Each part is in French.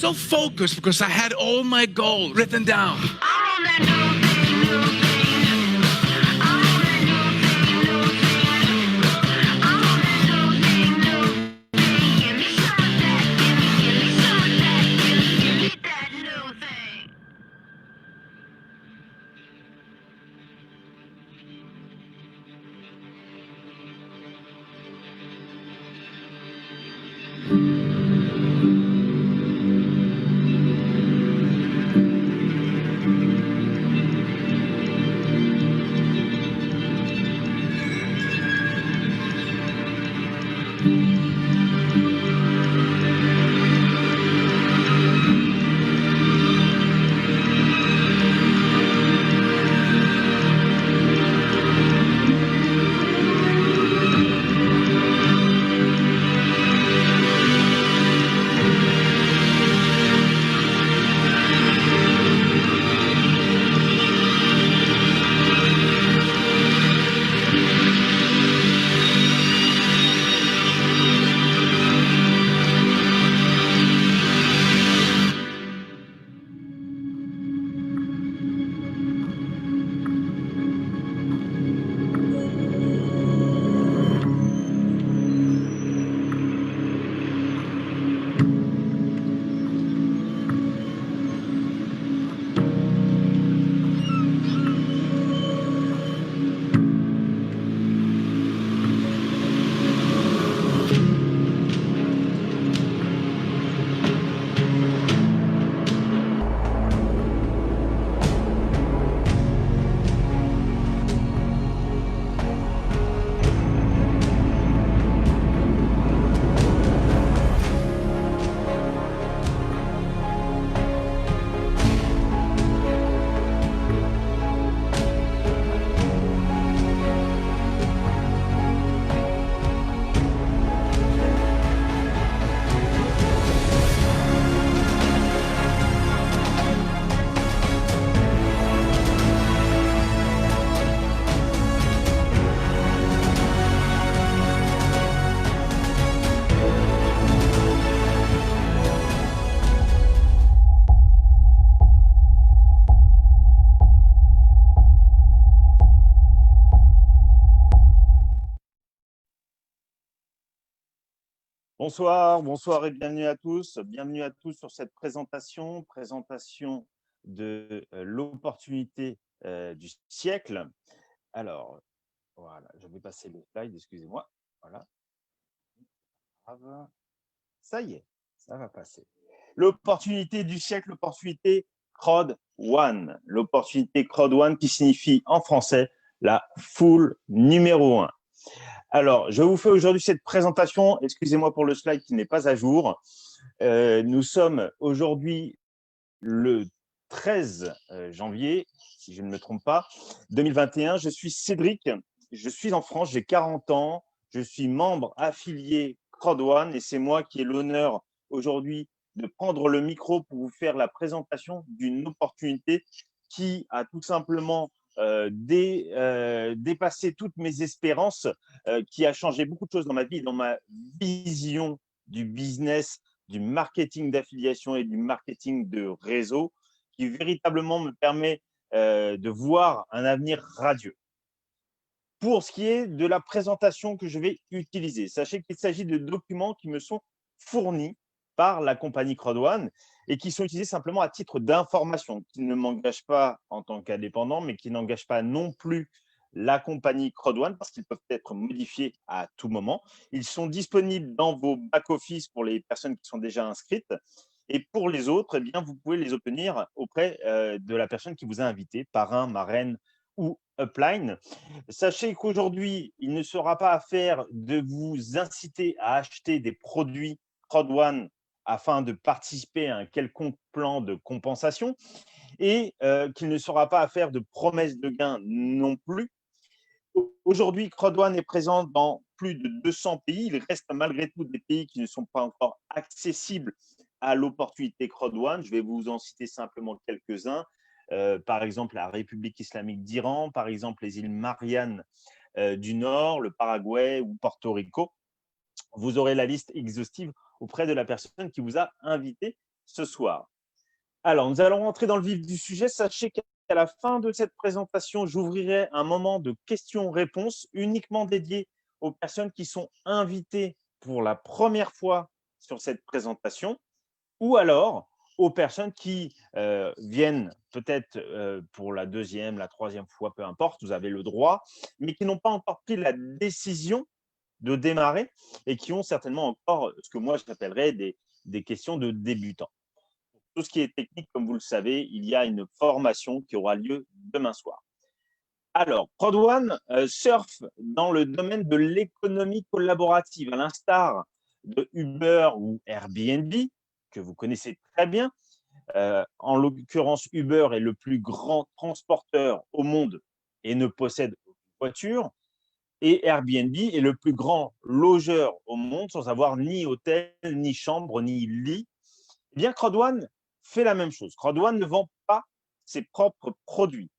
so focused because I had all my goals written down. Bonsoir et bienvenue à tous. Bienvenue à tous sur cette présentation de l'opportunité du siècle. Alors, voilà, je vais passer le slide, excusez-moi. Voilà. Ça y est, ça va passer. L'opportunité du siècle, l'opportunité Crowd One. L'opportunité Crowd One qui signifie en français la foule numéro 1. Alors, je vous fais aujourd'hui cette présentation. Excusez-moi pour le slide qui n'est pas à jour. Nous sommes aujourd'hui le 13 janvier, si je ne me trompe pas, 2021. Je suis Cédric, je suis en France, j'ai 40 ans, je suis membre affilié Crowd1 et c'est moi qui ai l'honneur aujourd'hui de prendre le micro pour vous faire la présentation d'une opportunité qui a tout simplement dépassé toutes mes espérances, qui a changé beaucoup de choses dans ma vie, dans ma vision du business, du marketing d'affiliation et du marketing de réseau, qui véritablement me permet de voir un avenir radieux. Pour ce qui est de la présentation que je vais utiliser, sachez qu'il s'agit de documents qui me sont fournis par la compagnie Crowd1 et qui sont utilisés simplement à titre d'information, qui ne m'engagent pas en tant qu'indépendant, mais qui n'engagent pas non plus la compagnie Crowd1 parce qu'ils peuvent être modifiés à tout moment. Ils sont disponibles dans vos back-office pour les personnes qui sont déjà inscrites. Et pour les autres, eh bien, vous pouvez les obtenir auprès de la personne qui vous a invité, parrain, marraine ou upline. Sachez qu'aujourd'hui, il ne sera pas affaire de vous inciter à acheter des produits Crowd1 afin de participer à un quelconque plan de compensation et qu'il ne sera pas affaire de promesses de gains non plus. Aujourd'hui, Crowd1 est présent dans plus de 200 pays. Il reste malgré tout des pays qui ne sont pas encore accessibles à l'opportunité Crowd1. Je vais vous en citer simplement quelques-uns. Par exemple, la République islamique d'Iran, par exemple, les îles Mariannes du Nord, le Paraguay ou Porto Rico. Vous aurez la liste exhaustive auprès de la personne qui vous a invité ce soir. Alors, nous allons rentrer dans le vif du sujet. Sachez qu'à la fin de cette présentation, j'ouvrirai un moment de questions-réponses uniquement dédié aux personnes qui sont invitées pour la première fois sur cette présentation ou alors aux personnes qui viennent peut-être pour la deuxième, la troisième fois, peu importe, vous avez le droit, mais qui n'ont pas encore pris la décision de démarrer et qui ont certainement encore ce que moi j'appellerais des questions de débutants. Tout ce qui est technique, comme vous le savez, il y a une formation qui aura lieu demain soir. Alors, Prod1 surfe dans le domaine de l'économie collaborative, à l'instar de Uber ou Airbnb, que vous connaissez très bien. En l'occurrence, Uber est le plus grand transporteur au monde et ne possède aucune voiture. Et Airbnb est le plus grand logeur au monde sans avoir ni hôtel, ni chambre, ni lit. Eh bien, Crowd1 fait la même chose. Crowd1 ne vend pas ses propres produits.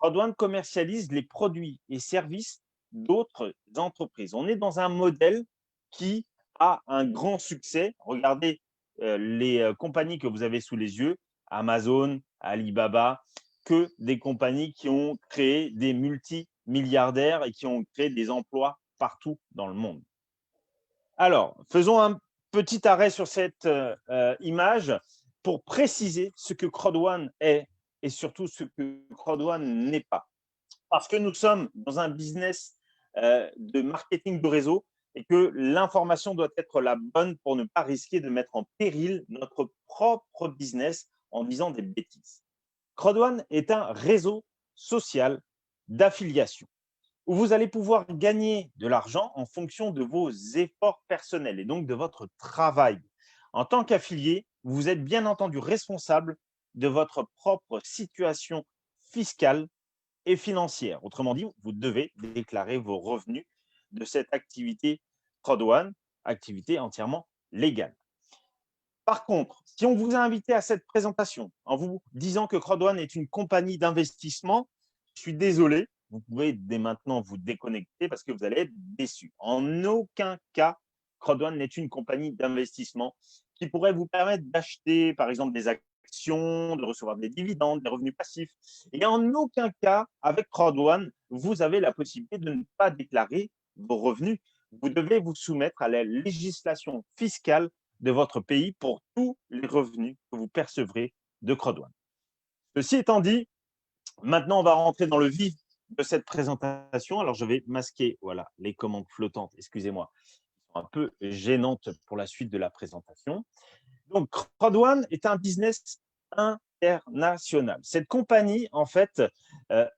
Crowd1 commercialise les produits et services d'autres entreprises. On est dans un modèle qui a un grand succès. Regardez les compagnies que vous avez sous les yeux, Amazon, Alibaba, que des compagnies qui ont créé des multimilliardaires et qui ont créé des emplois partout dans le monde. Alors, faisons un petit arrêt sur cette image pour préciser ce que Crowd1 est et surtout ce que Crowd1 n'est pas. Parce que nous sommes dans un business de marketing de réseau et que l'information doit être la bonne pour ne pas risquer de mettre en péril notre propre business en disant des bêtises. Crowd1 est un réseau social d'affiliation où vous allez pouvoir gagner de l'argent en fonction de vos efforts personnels et donc de votre travail. En tant qu'affilié, vous êtes bien entendu responsable de votre propre situation fiscale et financière. Autrement dit, vous devez déclarer vos revenus de cette activité Crowd1, activité entièrement légale. Par contre, si on vous a invité à cette présentation en vous disant que Crowd1 est une compagnie d'investissement, je suis désolé, vous pouvez dès maintenant vous déconnecter parce que vous allez être déçu. En aucun cas, Crowd1 n'est une compagnie d'investissement qui pourrait vous permettre d'acheter, par exemple, des actions, de recevoir des dividendes, des revenus passifs. Et en aucun cas, avec Crowd1, vous avez la possibilité de ne pas déclarer vos revenus. Vous devez vous soumettre à la législation fiscale de votre pays pour tous les revenus que vous percevrez de Crowd1. Ceci étant dit, maintenant, on va rentrer dans le vif de cette présentation. Alors, je vais masquer voilà, les commandes flottantes, excusez-moi, un peu gênantes pour la suite de la présentation. Donc, Crowd1 est un business international. Cette compagnie, en fait,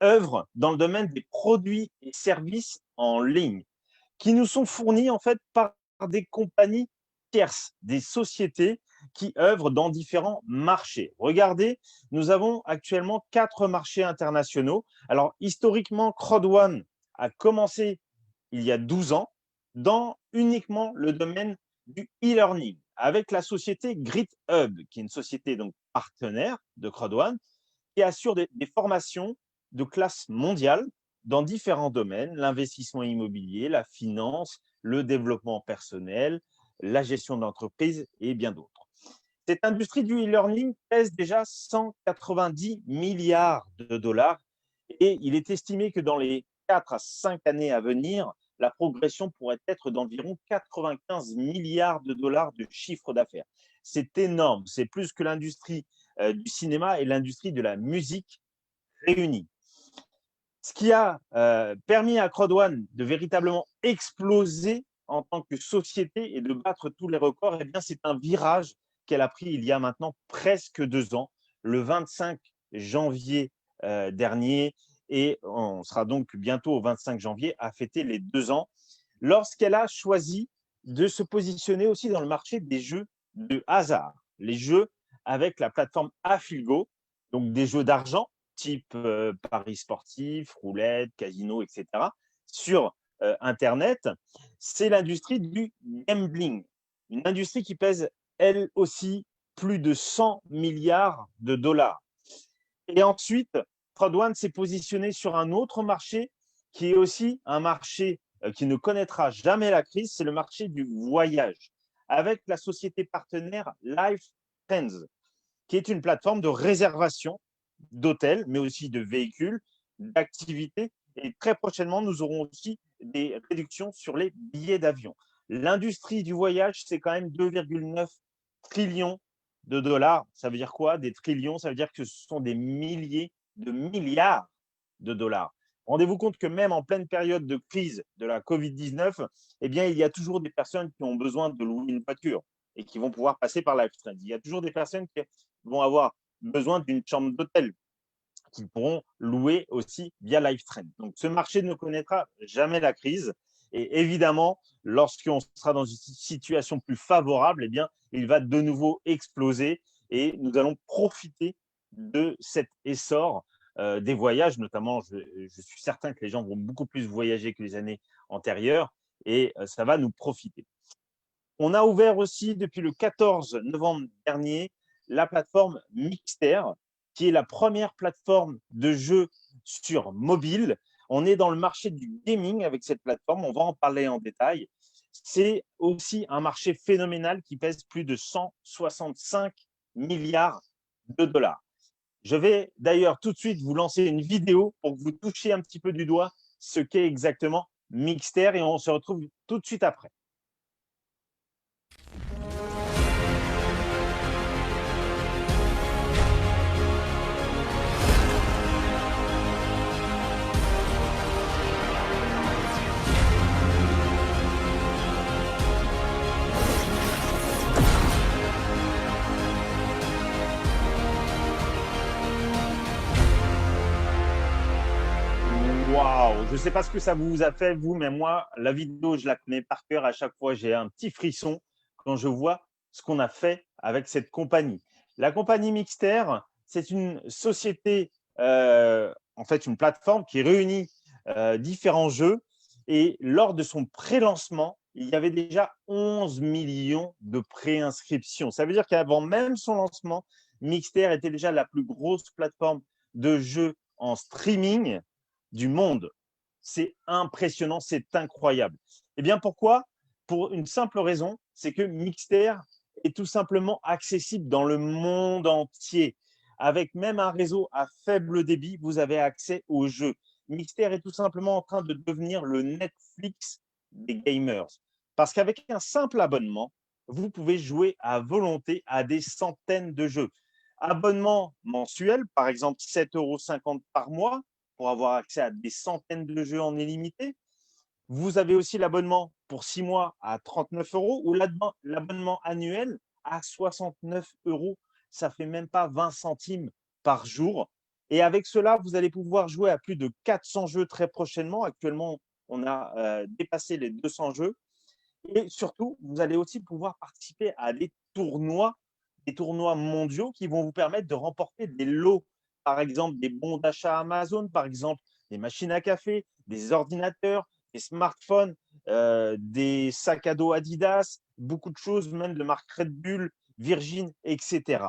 œuvre dans le domaine des produits et services en ligne qui nous sont fournis, en fait, par des compagnies tierces, des sociétés qui œuvrent dans différents marchés. Regardez, nous avons actuellement 4 marchés internationaux. Alors, historiquement, Crowd1 a commencé il y a 12 ans dans uniquement le domaine du e-learning avec la société GritHub, qui est une société donc partenaire de Crowd1 qui assure des formations de classe mondiale dans différents domaines, l'investissement immobilier, la finance, le développement personnel, la gestion d'entreprise et bien d'autres. Cette industrie du e-learning pèse déjà 190 milliards de dollars et il est estimé que dans les 4 à 5 années à venir, la progression pourrait être d'environ 95 milliards de dollars de chiffre d'affaires. C'est énorme, c'est plus que l'industrie du cinéma et l'industrie de la musique réunies. Ce qui a permis à Crowd1 de véritablement exploser en tant que société et de battre tous les records, eh bien, c'est un virage qu'elle a pris il y a maintenant presque 2 ans, le 25 janvier dernier, et on sera donc bientôt au 25 janvier à fêter les 2 ans, lorsqu'elle a choisi de se positionner aussi dans le marché des jeux de hasard, les jeux avec la plateforme Affilgo, donc des jeux d'argent type paris sportifs, roulette, casino, etc. sur Internet, c'est l'industrie du gambling, une industrie qui pèse elle aussi plus de 100 milliards de dollars. Et ensuite, Crowd1 s'est positionné sur un autre marché qui est aussi un marché qui ne connaîtra jamais la crise, c'est le marché du voyage, avec la société partenaire Life Trends. qui est une plateforme de réservation d'hôtels, mais aussi de véhicules, d'activités. Et très prochainement, nous aurons aussi des réductions sur les billets d'avion. L'industrie du voyage, c'est quand même 2,9 trillions de dollars. Ça veut dire quoi? Des trillions, ça veut dire que ce sont des milliers de milliards de dollars. Rendez-vous compte que même en pleine période de crise de la Covid-19, eh bien, il y a toujours des personnes qui ont besoin de louer une voiture et qui vont pouvoir passer par LiveTrend. Il y a toujours des personnes qui vont avoir besoin d'une chambre d'hôtel qui pourront louer aussi via LiveTrend. Donc, ce marché ne connaîtra jamais la crise. Et évidemment, lorsqu'on sera dans une situation plus favorable, eh bien, il va de nouveau exploser et nous allons profiter de cet essor des voyages, notamment, je suis certain que les gens vont beaucoup plus voyager que les années antérieures et ça va nous profiter. On a ouvert aussi depuis le 14 novembre dernier la plateforme Mixter, qui est la première plateforme de jeux sur mobile. On est dans le marché du gaming avec cette plateforme, on va en parler en détail. C'est aussi un marché phénoménal qui pèse plus de 165 milliards de dollars. Je vais d'ailleurs tout de suite vous lancer une vidéo pour que vous touchiez un petit peu du doigt ce qu'est exactement Mixter et on se retrouve tout de suite après. Waouh, je ne sais pas ce que ça vous a fait, vous, mais moi, la vidéo, je la connais par cœur. À chaque fois, j'ai un petit frisson quand je vois ce qu'on a fait avec cette compagnie. La compagnie Mixter, c'est une société, en fait, une plateforme qui réunit différents jeux. Et lors de son pré-lancement, il y avait déjà 11 millions de préinscriptions. Ça veut dire qu'avant même son lancement, Mixter était déjà la plus grosse plateforme de jeux en streaming du monde. C'est impressionnant, c'est incroyable. Et bien pourquoi? Pour une simple raison, c'est que Mixter est tout simplement accessible dans le monde entier. Avec même un réseau à faible débit, vous avez accès aux jeux. Mixter est tout simplement en train de devenir le Netflix des gamers. Parce qu'avec un simple abonnement, vous pouvez jouer à volonté à des centaines de jeux. Abonnement mensuel, par exemple 7,50 € par mois, pour avoir accès à des centaines de jeux en illimité. Vous avez aussi l'abonnement pour 6 mois à 39 € ou l'abonnement annuel à 69 €. Ça fait même pas 20 centimes par jour. Et avec cela, vous allez pouvoir jouer à plus de 400 jeux très prochainement. Actuellement, on a dépassé les 200 jeux. Et surtout, vous allez aussi pouvoir participer à des tournois mondiaux qui vont vous permettre de remporter des lots, par exemple des bons d'achat Amazon, par exemple des machines à café, des ordinateurs, des smartphones, des sacs à dos Adidas, beaucoup de choses, même de marque Red Bull, Virgin, etc.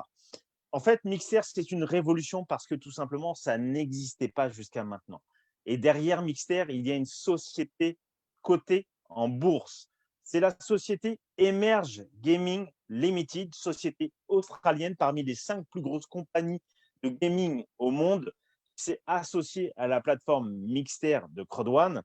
En fait, Mixer, c'est une révolution parce que tout simplement, ça n'existait pas jusqu'à maintenant. Et derrière Mixer, il y a une société cotée en bourse. C'est la société Emerge Gaming Limited, société australienne parmi les 5 plus grosses compagnies de gaming au monde. C'est associé à la plateforme Mixter de Crowd1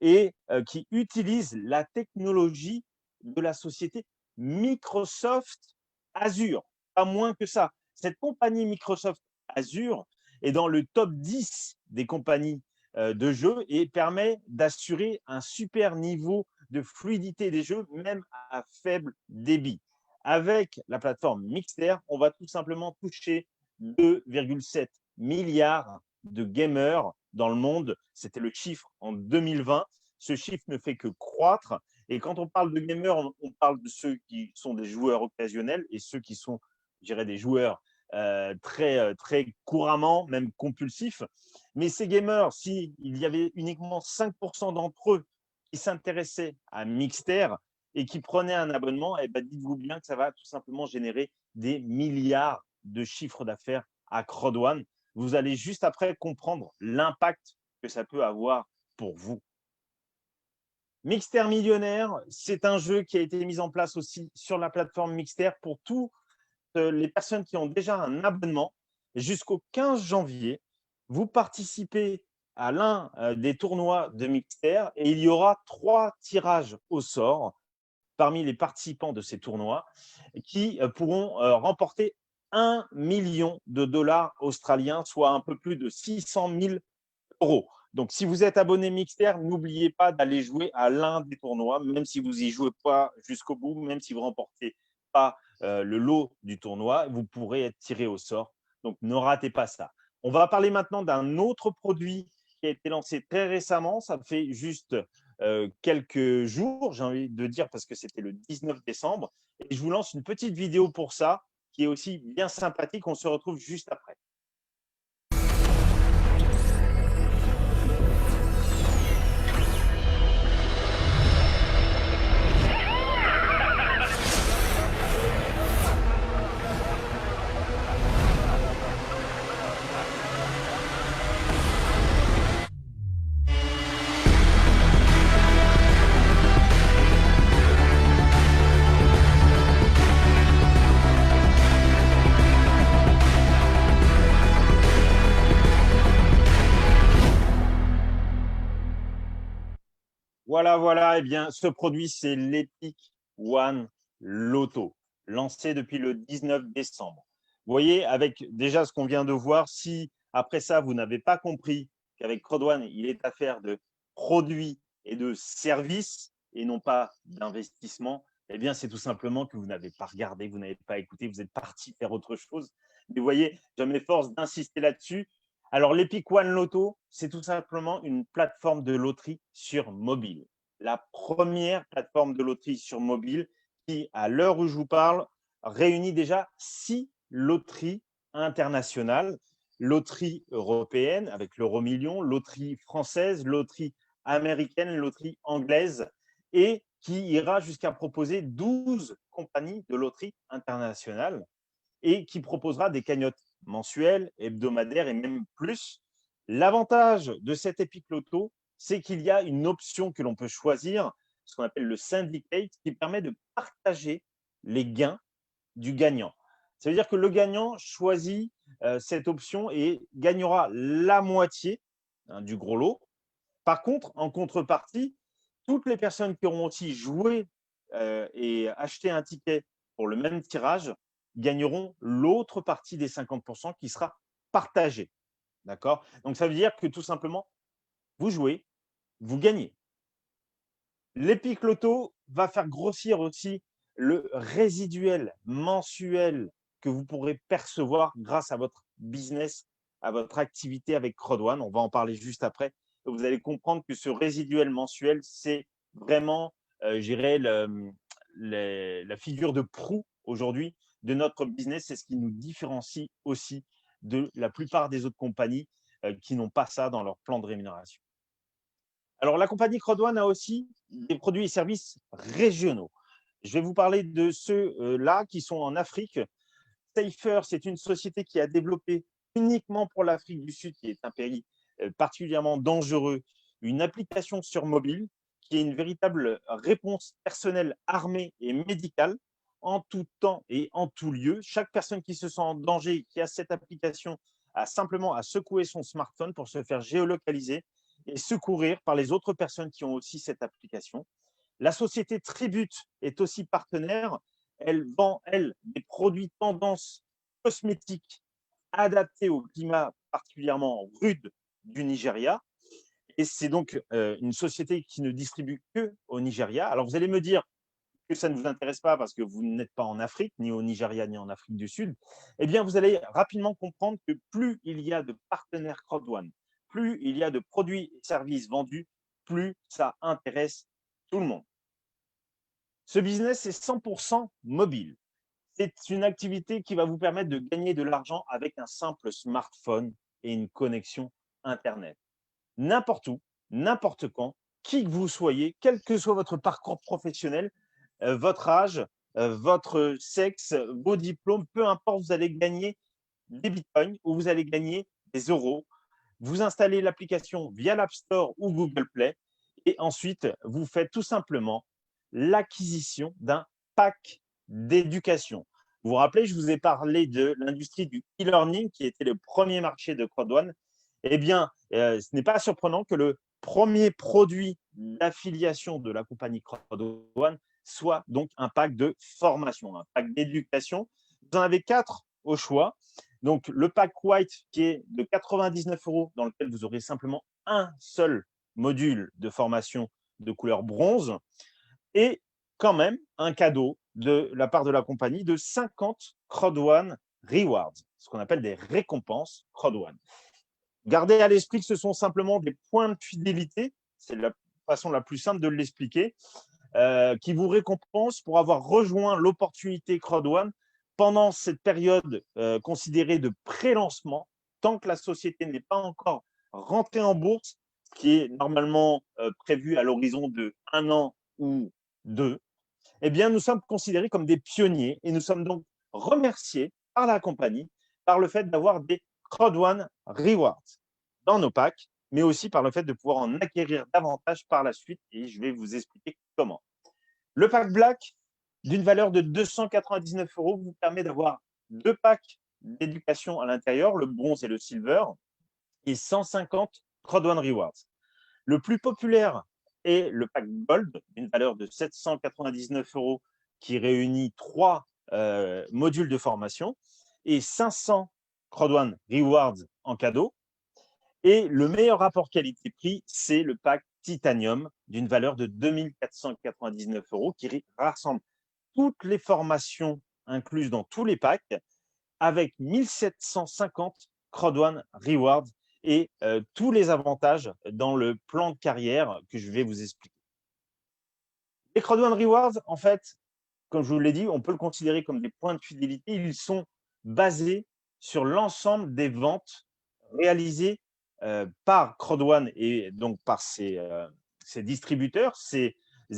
et qui utilise la technologie de la société Microsoft Azure. Pas moins que ça. Cette compagnie Microsoft Azure est dans le top 10 des compagnies de jeux et permet d'assurer un super niveau de fluidité des jeux, même à faible débit. Avec la plateforme Mixter, on va tout simplement toucher 2,7 milliards de gamers dans le monde. C'était le chiffre en 2020. Ce chiffre ne fait que croître. Et quand on parle de gamers, on parle de ceux qui sont des joueurs occasionnels et ceux qui sont, je dirais, des joueurs très couramment, même compulsifs. Mais ces gamers, s'il y avait uniquement 5% d'entre eux qui s'intéressaient à Mixter et qui prenaient un abonnement, eh ben, dites-vous bien que ça va tout simplement générer des milliards de chiffres d'affaires à Crowd1. Vous allez juste après comprendre l'impact que ça peut avoir pour vous. Mixter Millionnaire, c'est un jeu qui a été mis en place aussi sur la plateforme Mixter pour tous les personnes qui ont déjà un abonnement, jusqu'au 15 janvier, vous participez à l'un des tournois de Mixter et il y aura 3 tirages au sort parmi les participants de ces tournois qui pourront remporter 1 million de dollars australiens, soit un peu plus de 600 000 euros. Donc, si vous êtes abonné Mixter, n'oubliez pas d'aller jouer à l'un des tournois, même si vous n'y jouez pas jusqu'au bout, même si vous ne remportez pas le lot du tournoi, vous pourrez être tiré au sort. Donc, ne ratez pas ça. On va parler maintenant d'un autre produit qui a été lancé très récemment. Ça fait juste quelques jours, j'ai envie de dire, parce que c'était le 19 décembre. Et je vous lance une petite vidéo pour ça, qui est aussi bien sympathique. On se retrouve juste après. Voilà, voilà. Eh bien, ce produit, c'est l'Epic One Lotto, lancé depuis le 19 décembre. Vous voyez, avec déjà ce qu'on vient de voir, si après ça, vous n'avez pas compris qu'avec Crowd1, il est affaire de produits et de services et non pas d'investissement, eh bien, c'est tout simplement que vous n'avez pas regardé, vous n'avez pas écouté, vous êtes parti faire autre chose. Mais vous voyez, je m'efforce d'insister là-dessus. Alors, l'Epic One Lotto, c'est tout simplement une plateforme de loterie sur mobile. La première plateforme de loterie sur mobile qui, à l'heure où je vous parle, réunit déjà 6 loteries internationales, loterie européenne avec l'euro-million, loterie française, loterie américaine, loterie anglaise, et qui ira jusqu'à proposer 12 compagnies de loterie internationales et qui proposera des cagnottes mensuelles, hebdomadaires et même plus. L'avantage de cet Epic Lotto, c'est qu'il y a une option que l'on peut choisir, ce qu'on appelle le syndicate, qui permet de partager les gains du gagnant. Ça veut dire que le gagnant choisit cette option et gagnera la moitié du gros lot. Par contre, en contrepartie, toutes les personnes qui auront aussi joué et acheté un ticket pour le même tirage gagneront l'autre partie des 50% qui sera partagée. D'accord? Donc, ça veut dire que tout simplement, vous jouez, vous gagnez. L'Epic Lotto va faire grossir aussi le résiduel mensuel que vous pourrez percevoir grâce à votre business, à votre activité avec Crowd1. On va en parler juste après. Vous allez comprendre que ce résiduel mensuel, c'est vraiment, je dirais, la figure de proue aujourd'hui de notre business. C'est ce qui nous différencie aussi de la plupart des autres compagnies qui n'ont pas ça dans leur plan de rémunération. Alors, la compagnie Crowd1 a aussi des produits et services régionaux. Je vais vous parler de ceux-là qui sont en Afrique. Safer, c'est une société qui a développé uniquement pour l'Afrique du Sud, qui est un pays particulièrement dangereux, une application sur mobile qui est une véritable réponse personnelle armée et médicale en tout temps et en tout lieu. Chaque personne qui se sent en danger, qui a cette application, a simplement à secouer son smartphone pour se faire géolocaliser et secourir par les autres personnes qui ont aussi cette application. La société Tribute est aussi partenaire. Elle vend, elle, des produits tendance cosmétiques adaptés au climat particulièrement rude du Nigeria. Et c'est donc une société qui ne distribue que au Nigeria. Alors, vous allez me dire que ça ne vous intéresse pas parce que vous n'êtes pas en Afrique, ni au Nigeria, ni en Afrique du Sud. Eh bien, vous allez rapidement comprendre que plus il y a de partenaires Crowd1, plus il y a de produits et services vendus, plus ça intéresse tout le monde. Ce business est 100% mobile. C'est une activité qui va vous permettre de gagner de l'argent avec un simple smartphone et une connexion Internet. N'importe où, n'importe quand, qui que vous soyez, quel que soit votre parcours professionnel, votre âge, votre sexe, vos diplômes, peu importe, vous allez gagner des bitcoins ou vous allez gagner des euros. Vous installez l'application via l'App Store ou Google Play et ensuite, vous faites tout simplement l'acquisition d'un pack d'éducation. Vous vous rappelez, je vous ai parlé de l'industrie du e-learning qui était le premier marché de Crowdone. Eh bien, ce n'est pas surprenant que le premier produit d'affiliation de la compagnie Crowdone soit donc un pack de formation, un pack d'éducation. Vous en avez 4 au choix. Donc, le pack White qui est de 99 € dans lequel vous aurez simplement un seul module de formation de couleur bronze et quand même un cadeau de la part de la compagnie de 50 Crowdone Rewards, ce qu'on appelle des récompenses Crowdone. Gardez à l'esprit que ce sont simplement des points de fidélité, c'est la façon la plus simple de l'expliquer, qui vous récompensent pour avoir rejoint l'opportunité Crowdone pendant cette période considérée de pré-lancement, tant que la société n'est pas encore rentrée en bourse, qui est normalement prévu à l'horizon de 1 an ou 2. Eh bien, nous sommes considérés comme des pionniers et nous sommes donc remerciés par la compagnie par le fait d'avoir des Crowdone Rewards dans nos packs, mais aussi par le fait de pouvoir en acquérir davantage par la suite et je vais vous expliquer comment. Le pack Black, d'une valeur de 299 € vous permet d'avoir 2 packs d'éducation à l'intérieur, le bronze et le silver, et 150 Crowdone Rewards. Le plus populaire est le pack Gold, d'une valeur de 799 € qui réunit 3 modules de formation et 500 Crowdone Rewards en cadeau. Et le meilleur rapport qualité-prix, c'est le pack Titanium d'une valeur de 2499 € qui rassemble toutes les formations incluses dans tous les packs avec 1750 Crowdone Rewards et tous les avantages dans le plan de carrière que je vais vous expliquer. Les Crowdone Rewards, en fait, comme je vous l'ai dit, on peut le considérer comme des points de fidélité. Ils sont basés sur l'ensemble des ventes réalisées par Crowdone et donc par ses distributeurs, ses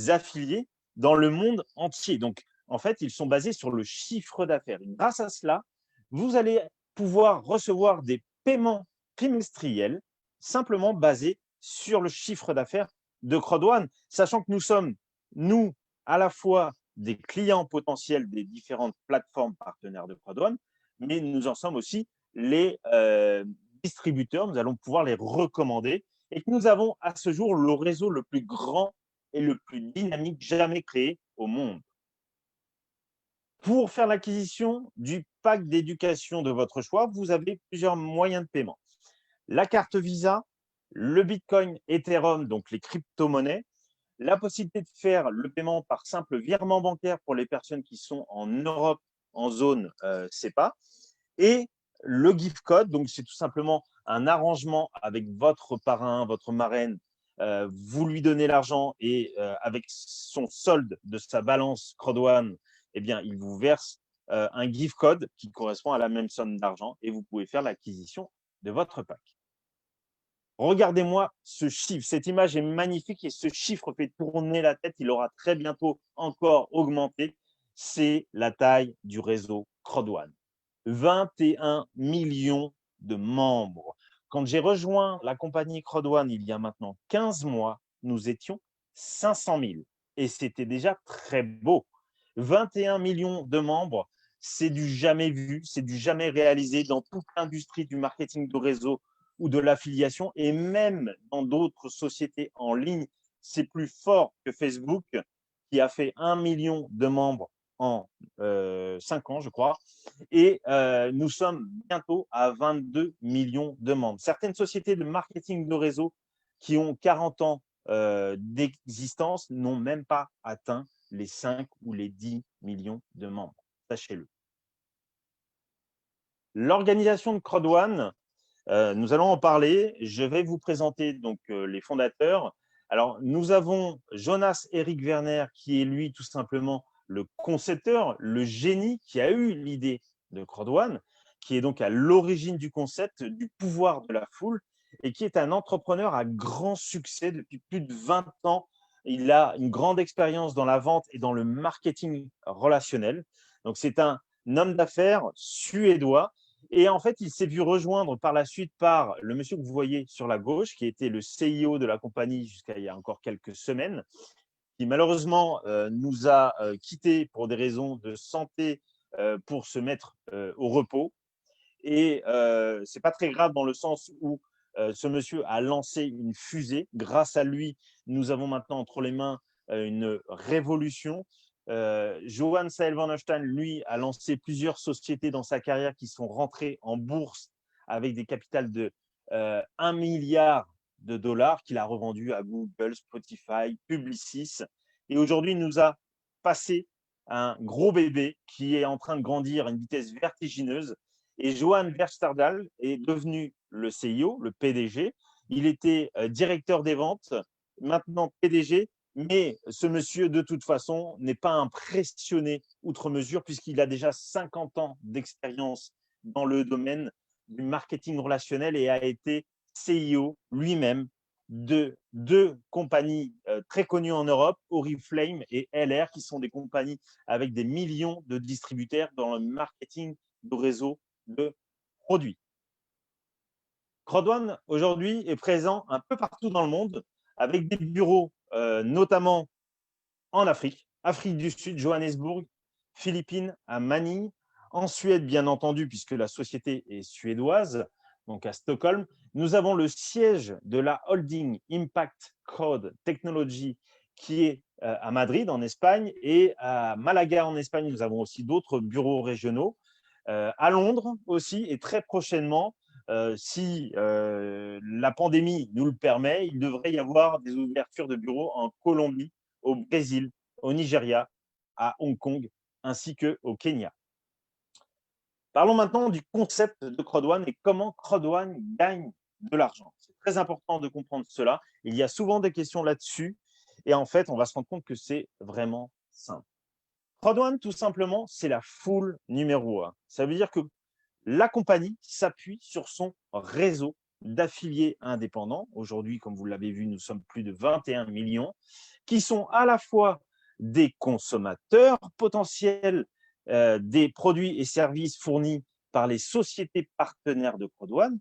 affiliés dans le monde entier. Donc, en fait, ils sont basés sur le chiffre d'affaires. Grâce à cela, vous allez pouvoir recevoir des paiements trimestriels simplement basés sur le chiffre d'affaires de Crowdone, sachant que nous sommes, nous, à la fois des clients potentiels des différentes plateformes partenaires de Crowdone, mais nous en sommes aussi les distributeurs, nous allons pouvoir les recommander et que nous avons à ce jour le réseau le plus grand et le plus dynamique jamais créé au monde. Pour faire l'acquisition du pack d'éducation de votre choix, vous avez plusieurs moyens de paiement. La carte Visa, le Bitcoin, Ethereum, donc les crypto-monnaies, la possibilité de faire le paiement par simple virement bancaire pour les personnes qui sont en Europe, en zone CEPA, et le gift code, donc c'est tout simplement un arrangement avec votre parrain, votre marraine, vous lui donnez l'argent et avec son solde de sa balance Crowdone, eh bien, il vous verse un gift code qui correspond à la même somme d'argent et vous pouvez faire l'acquisition de votre pack. Regardez-moi ce chiffre, cette image est magnifique et ce chiffre fait tourner la tête, il aura très bientôt encore augmenté. C'est la taille du réseau Crowdone. 21 millions de membres. Quand j'ai rejoint la compagnie Crowdone il y a maintenant 15 mois, nous étions 500 000 et c'était déjà très beau. 21 millions de membres, c'est du jamais vu, c'est du jamais réalisé dans toute l'industrie du marketing de réseau ou de l'affiliation et même dans d'autres sociétés en ligne. C'est plus fort que Facebook qui a fait 1 million de membres en 5 ans, je crois. Et nous sommes bientôt à 22 millions de membres. Certaines sociétés de marketing de réseau qui ont 40 ans d'existence n'ont même pas atteint les 5 ou les 10 millions de membres. Sachez-le. L'organisation de Crowdone, nous allons en parler. Je vais vous présenter donc les fondateurs. Alors, nous avons Jonas Erik Werner, qui est lui tout simplement le concepteur, le génie qui a eu l'idée de Crowdone, qui est donc à l'origine du concept du pouvoir de la foule et qui est un entrepreneur à grand succès depuis plus de 20 ans. Il a une grande expérience dans la vente et dans le marketing relationnel. Donc, c'est un homme d'affaires suédois. Et en fait, il s'est vu rejoindre par la suite par le monsieur que vous voyez sur la gauche, qui était le CIO de la compagnie jusqu'à il y a encore quelques semaines, qui malheureusement nous a quittés pour des raisons de santé pour se mettre au repos. Et ce n'est pas très grave dans le sens où ce monsieur a lancé une fusée. Grâce à lui, nous avons maintenant entre les mains une révolution. Johann Sahel van Holstein, lui, a lancé plusieurs sociétés dans sa carrière qui sont rentrées en bourse avec des capitales de 1 milliard de dollars qu'il a revendu à Google, Spotify, Publicis. Et aujourd'hui, il nous a passé un gros bébé qui est en train de grandir à une vitesse vertigineuse. Et Johan Versterdal est devenu le CIO, le PDG. Il était directeur des ventes, maintenant PDG, mais ce monsieur, de toute façon, n'est pas impressionné outre mesure puisqu'il a déjà 50 ans d'expérience dans le domaine du marketing relationnel et a été CIO lui-même de deux compagnies très connues en Europe, Oriflame et LR, qui sont des compagnies avec des millions de distributeurs dans le marketing de réseau de produits. Crodwan, aujourd'hui, est présent un peu partout dans le monde, avec des bureaux notamment en Afrique, Afrique du Sud, Johannesburg, Philippines, à Manille, en Suède, bien entendu, puisque la société est suédoise, donc à Stockholm. Nous avons le siège de la holding Impact Crowd Technology qui est à Madrid, en Espagne, et à Malaga, en Espagne. Nous avons aussi d'autres bureaux régionaux. À Londres aussi, et très prochainement, si la pandémie nous le permet, il devrait y avoir des ouvertures de bureaux en Colombie, au Brésil, au Nigeria, à Hong Kong, ainsi qu'au Kenya. Parlons maintenant du concept de Crowd1 et comment Crowd1 gagne de l'argent. C'est très important de comprendre cela. Il y a souvent des questions là-dessus et en fait, on va se rendre compte que c'est vraiment simple. Crowd1, tout simplement, c'est la foule numéro 1. Ça veut dire que la compagnie s'appuie sur son réseau d'affiliés indépendants. Aujourd'hui, comme vous l'avez vu, nous sommes plus de 21 millions, qui sont à la fois des consommateurs potentiels des produits et services fournis par les sociétés partenaires de Crowd1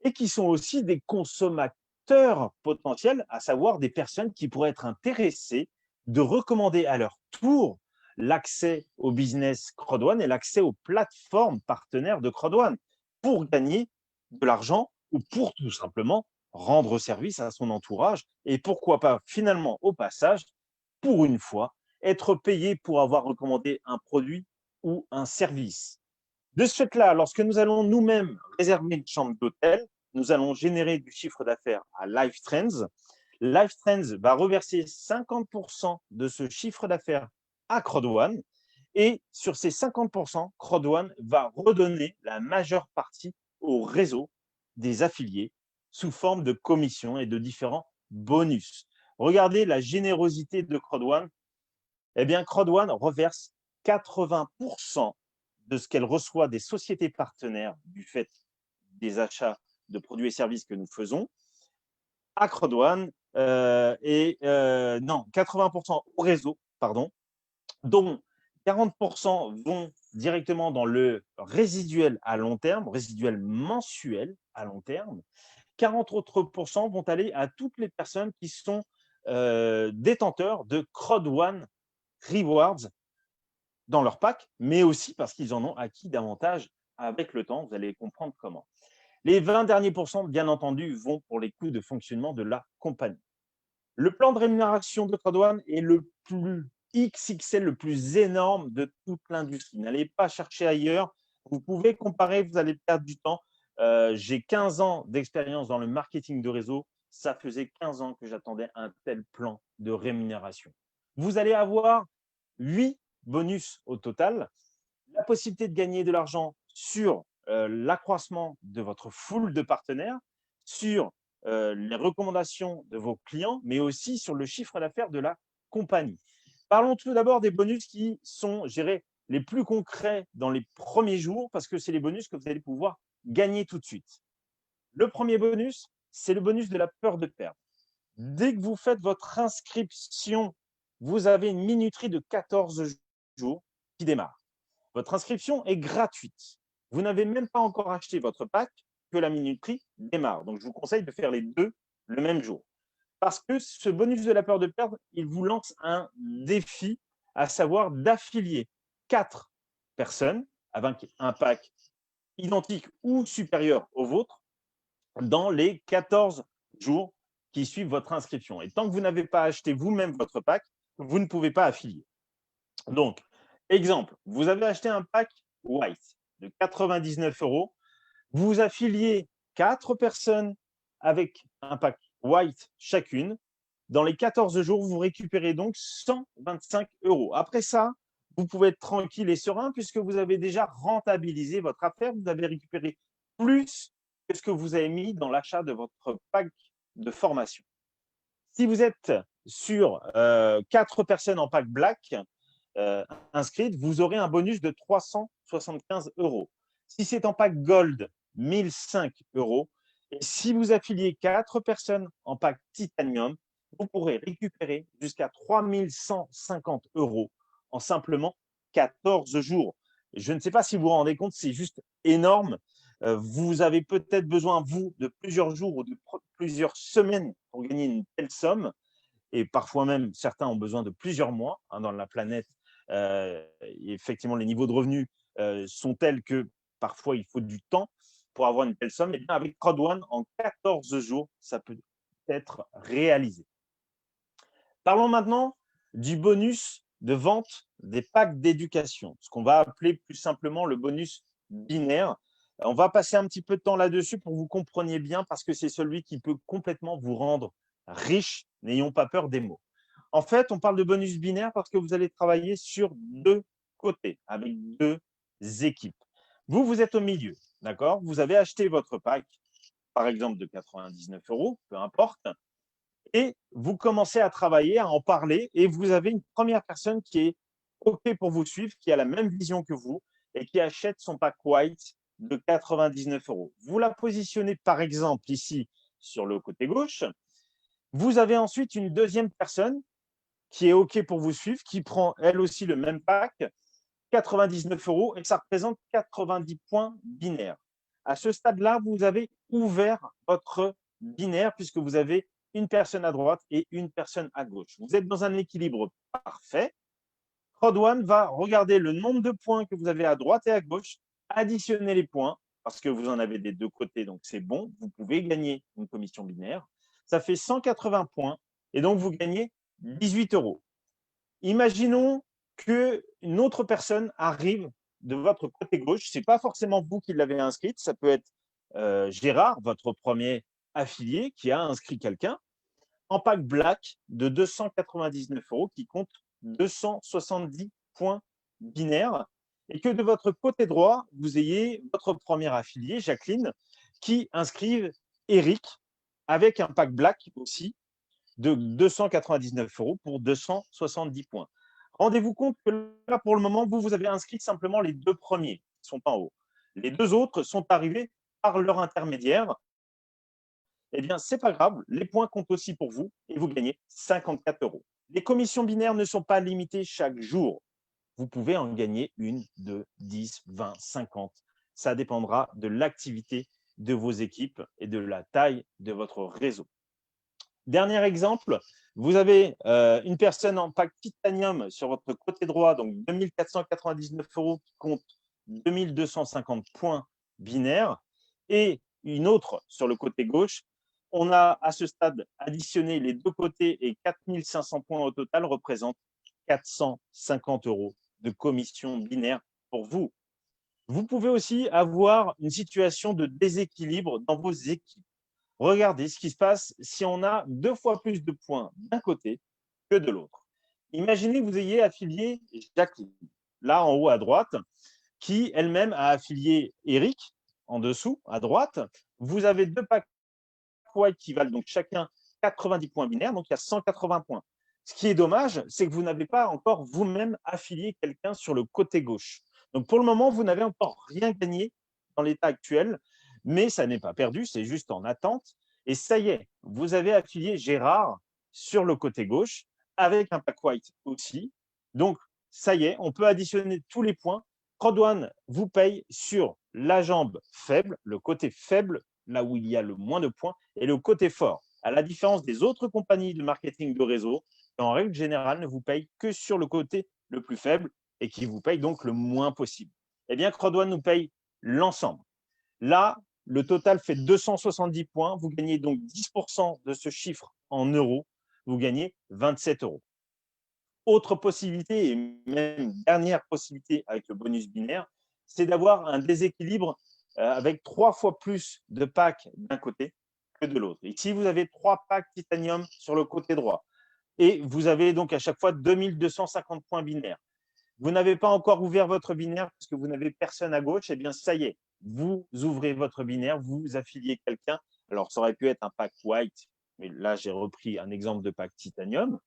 et qui sont aussi des consommateurs potentiels, à savoir des personnes qui pourraient être intéressées de recommander à leur tour l'accès au business Crowd1 et l'accès aux plateformes partenaires de Crowd1 pour gagner de l'argent ou pour tout simplement rendre service à son entourage et pourquoi pas finalement au passage, pour une fois, être payé pour avoir recommandé un produit ou un service. De ce fait-là, lorsque nous allons nous-mêmes réserver une chambre d'hôtel, nous allons générer du chiffre d'affaires à LifeTrends. LifeTrends va reverser 50% de ce chiffre d'affaires à Crowd1 et sur ces 50%, Crowd1 va redonner la majeure partie au réseau des affiliés sous forme de commissions et de différents bonus. Regardez la générosité de Crowd1. Eh bien, Crowd1 reverse 80% de ce qu'elle reçoit des sociétés partenaires du fait des achats de produits et services que nous faisons à Crowd1 non, 80% au réseau, pardon, dont 40% vont directement dans le résiduel à long terme, résiduel mensuel à long terme. 40 autres pourcents vont aller à toutes les personnes qui sont détenteurs de Crowd1 Rewards dans leur pack, mais aussi parce qu'ils en ont acquis davantage avec le temps. Vous allez comprendre comment. Les 20 derniers pourcents, bien entendu, vont pour les coûts de fonctionnement de la compagnie. Le plan de rémunération de Crowd1 est le plus XXL, le plus énorme de toute l'industrie. N'allez pas chercher ailleurs. Vous pouvez comparer, vous allez perdre du temps. J'ai 15 ans d'expérience dans le marketing de réseau. Ça faisait 15 ans que j'attendais un tel plan de rémunération. Vous allez avoir 8 bonus au total. La possibilité de gagner de l'argent sur l'accroissement de votre foule de partenaires, sur les recommandations de vos clients, mais aussi sur le chiffre d'affaires de la compagnie. Parlons tout d'abord des bonus qui sont, je dirais, les plus concrets dans les premiers jours, parce que c'est les bonus que vous allez pouvoir gagner tout de suite. Le premier bonus, c'est le bonus de la peur de perdre. Dès que vous faites votre inscription, vous avez une minuterie de 14 jours qui démarre. Votre inscription est gratuite. Vous n'avez même pas encore acheté votre pack que la minuterie démarre. Donc, je vous conseille de faire les deux le même jour. Parce que ce bonus de la peur de perdre, il vous lance un défi, à savoir d'affilier 4 personnes avec un pack identique ou supérieur au vôtre dans les 14 jours qui suivent votre inscription. Et tant que vous n'avez pas acheté vous-même votre pack, vous ne pouvez pas affilier. Donc, exemple, vous avez acheté un pack White de 99 €. Vous affiliez 4 personnes avec un pack White chacune. Dans les 14 jours, vous récupérez donc 125 €. Après ça, vous pouvez être tranquille et serein puisque vous avez déjà rentabilisé votre affaire. Vous avez récupéré plus que ce que vous avez mis dans l'achat de votre pack de formation. Si vous êtes sur 4 personnes en pack Black inscrites, vous aurez un bonus de 375 €. Si c'est en pack Gold, 1005 €. Et si vous affiliez 4 personnes en pack Titanium, vous pourrez récupérer jusqu'à 3150 € en simplement 14 jours. Je ne sais pas si vous vous rendez compte, c'est juste énorme. Vous avez peut-être besoin, vous, de plusieurs jours ou de plusieurs semaines pour gagner une telle somme. Et parfois même, certains ont besoin de plusieurs mois dans la planète. Effectivement, les niveaux de revenus sont tels que parfois il faut du temps pour avoir une telle somme. Et bien avec Crowd1, en 14 jours, ça peut être réalisé. Parlons maintenant du bonus de vente des packs d'éducation, ce qu'on va appeler plus simplement le bonus binaire. On va passer un petit peu de temps là-dessus pour que vous compreniez bien, parce que c'est celui qui peut complètement vous rendre riche. N'ayons pas peur des mots. En fait, on parle de bonus binaire parce que vous allez travailler sur deux côtés, avec deux équipes. Vous, vous êtes au milieu, d'accord? Vous avez acheté votre pack, par exemple de 99 €, peu importe, et vous commencez à travailler, à en parler, et vous avez une première personne qui est OK pour vous suivre, qui a la même vision que vous et qui achète son pack White de 99 €. Vous la positionnez, par exemple, ici sur le côté gauche. Vous avez ensuite une deuxième personne qui est OK pour vous suivre, qui prend elle aussi le même pack, 99 €, et ça représente 90 points binaires. À ce stade-là, vous avez ouvert votre binaire puisque vous avez une personne à droite et une personne à gauche. Vous êtes dans un équilibre parfait. Crowd1 va regarder le nombre de points que vous avez à droite et à gauche, additionner les points parce que vous en avez des deux côtés, donc c'est bon. Vous pouvez gagner une commission binaire. Ça fait 180 points et donc vous gagnez 18 €. Imaginons qu'une autre personne arrive de votre côté gauche. Ce n'est pas forcément vous qui l'avez inscrite. Ça peut être Gérard, votre premier affilié, qui a inscrit quelqu'un en pack Black de 299 € qui compte 270 points binaires. Et que de votre côté droit, vous ayez votre premier affilié, Jacqueline, qui inscrive Eric avec un pack Black aussi de 299 € pour 270 points. Rendez-vous compte que là, pour le moment, vous avez inscrit simplement les deux premiers qui sont en haut. Les deux autres sont arrivés par leur intermédiaire. Eh bien, ce n'est pas grave, les points comptent aussi pour vous et vous gagnez 54 €. Les commissions binaires ne sont pas limitées chaque jour. Vous pouvez en gagner une, 2, 10, 20, 50. Ça dépendra de l'activité de vos équipes et de la taille de votre réseau. Dernier exemple, vous avez une personne en pack Titanium sur votre côté droit, donc 2 499 € qui compte 2 250 points binaires, et une autre sur le côté gauche. On a à ce stade additionné les deux côtés et 4 500 points au total représentent 450 € de commission binaire pour vous. Vous pouvez aussi avoir une situation de déséquilibre dans vos équipes. Regardez ce qui se passe si on a 2 fois plus de points d'un côté que de l'autre. Imaginez que vous ayez affilié Jacqueline, là en haut à droite, qui elle-même a affilié Eric en dessous à droite. Vous avez deux packs White qui valent donc chacun 90 points binaires, donc il y a 180 points. Ce qui est dommage, c'est que vous n'avez pas encore vous-même affilié quelqu'un sur le côté gauche. Donc pour le moment, vous n'avez encore rien gagné dans l'état actuel, mais ça n'est pas perdu, c'est juste en attente. Et ça y est, vous avez affilié Gérard sur le côté gauche avec un pack White aussi. Donc ça y est, on peut additionner tous les points. Crowd1 vous paye sur la jambe faible, le côté faible, là où il y a le moins de points, et le côté fort. À la différence des autres compagnies de marketing de réseau, qui en règle générale ne vous payent que sur le côté le plus faible et qui vous paye donc le moins possible. Eh bien, Crowd1 nous paye l'ensemble. Là, le total fait 270 points. Vous gagnez donc 10% de ce chiffre en euros. Vous gagnez 27 euros. Autre possibilité, et même dernière possibilité avec le bonus binaire, c'est d'avoir un déséquilibre avec 3 fois plus de packs d'un côté que de l'autre. Ici, vous avez 3 packs titanium sur le côté droit. Et vous avez donc à chaque fois 2250 points binaires. Vous n'avez pas encore ouvert votre binaire parce que vous n'avez personne à gauche, eh bien ça y est, vous ouvrez votre binaire, vous affiliez quelqu'un. Alors ça aurait pu être un pack white, mais là j'ai repris un exemple de pack titanium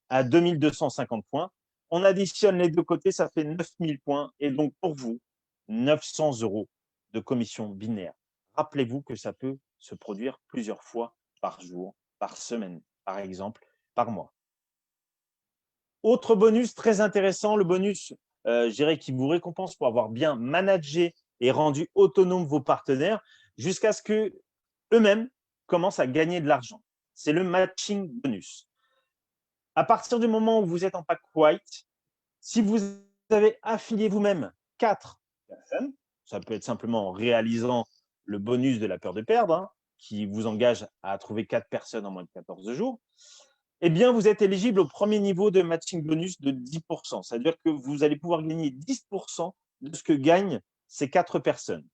à 2250 points. On additionne les deux côtés, ça fait 9000 points. Et donc pour vous, 900 euros de commission binaire. Rappelez-vous que ça peut se produire plusieurs fois par jour, par semaine, par exemple, par mois. Autre bonus très intéressant, le bonus je dirais, qui vous récompense pour avoir bien managé et rendu autonome vos partenaires jusqu'à ce qu'eux-mêmes commencent à gagner de l'argent. C'est le matching bonus. À partir du moment où vous êtes en pack white, si vous avez affilié vous-même 4 personnes, ça peut être simplement en réalisant le bonus de la peur de perdre, hein, qui vous engage à trouver 4 personnes en moins de 14 jours, eh bien, vous êtes éligible au premier niveau de matching bonus de 10%. C'est-à-dire que vous allez pouvoir gagner 10% de ce que gagnent ces 4 personnes.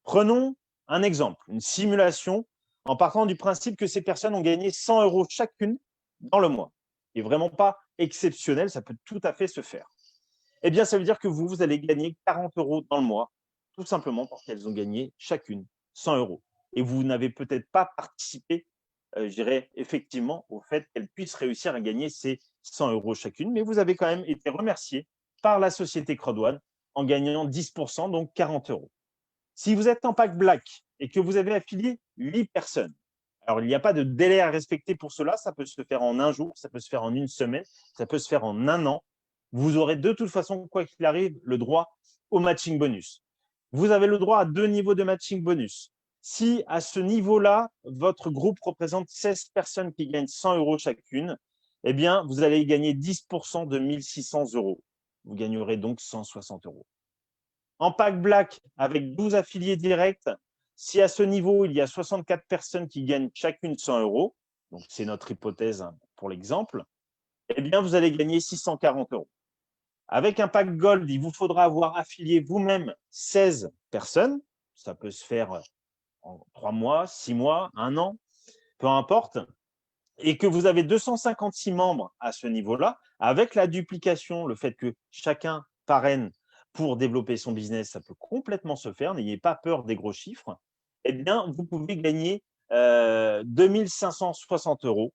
Prenons un exemple, une simulation, en partant du principe que ces personnes ont gagné 100 euros chacune dans le mois. Ce n'est vraiment pas exceptionnel, ça peut tout à fait se faire. Eh bien, ça veut dire que vous allez gagner 40 euros dans le mois, tout simplement parce qu'elles ont gagné chacune 100 euros. Et vous n'avez peut-être pas participé je dirais effectivement au fait qu'elles puissent réussir à gagner ces 100 euros chacune, mais vous avez quand même été remercié par la société Crowd1 en gagnant 10%, donc 40 euros. Si vous êtes en pack black et que vous avez affilié 8 personnes, alors il n'y a pas de délai à respecter pour cela, ça peut se faire en un jour, ça peut se faire en une semaine, ça peut se faire en un an. Vous aurez de toute façon, quoi qu'il arrive, le droit au matching bonus. Vous avez le droit à 2 niveaux de matching bonus. Si à ce niveau-là, votre groupe représente 16 personnes qui gagnent 100 euros chacune, eh bien, vous allez gagner 10% de 1600 euros. Vous gagnerez donc 160 euros. En pack black, avec 12 affiliés directs, si à ce niveau, il y a 64 personnes qui gagnent chacune 100 euros, donc c'est notre hypothèse pour l'exemple, eh bien, vous allez gagner 640 euros. Avec un pack gold, il vous faudra avoir affilié vous-même 16 personnes. Ça peut se faire en 3 mois, 6 mois, 1 an, peu importe, et que vous avez 256 membres à ce niveau-là, avec la duplication, le fait que chacun parraine pour développer son business, ça peut complètement se faire, n'ayez pas peur des gros chiffres, eh bien, vous pouvez gagner 2560 euros,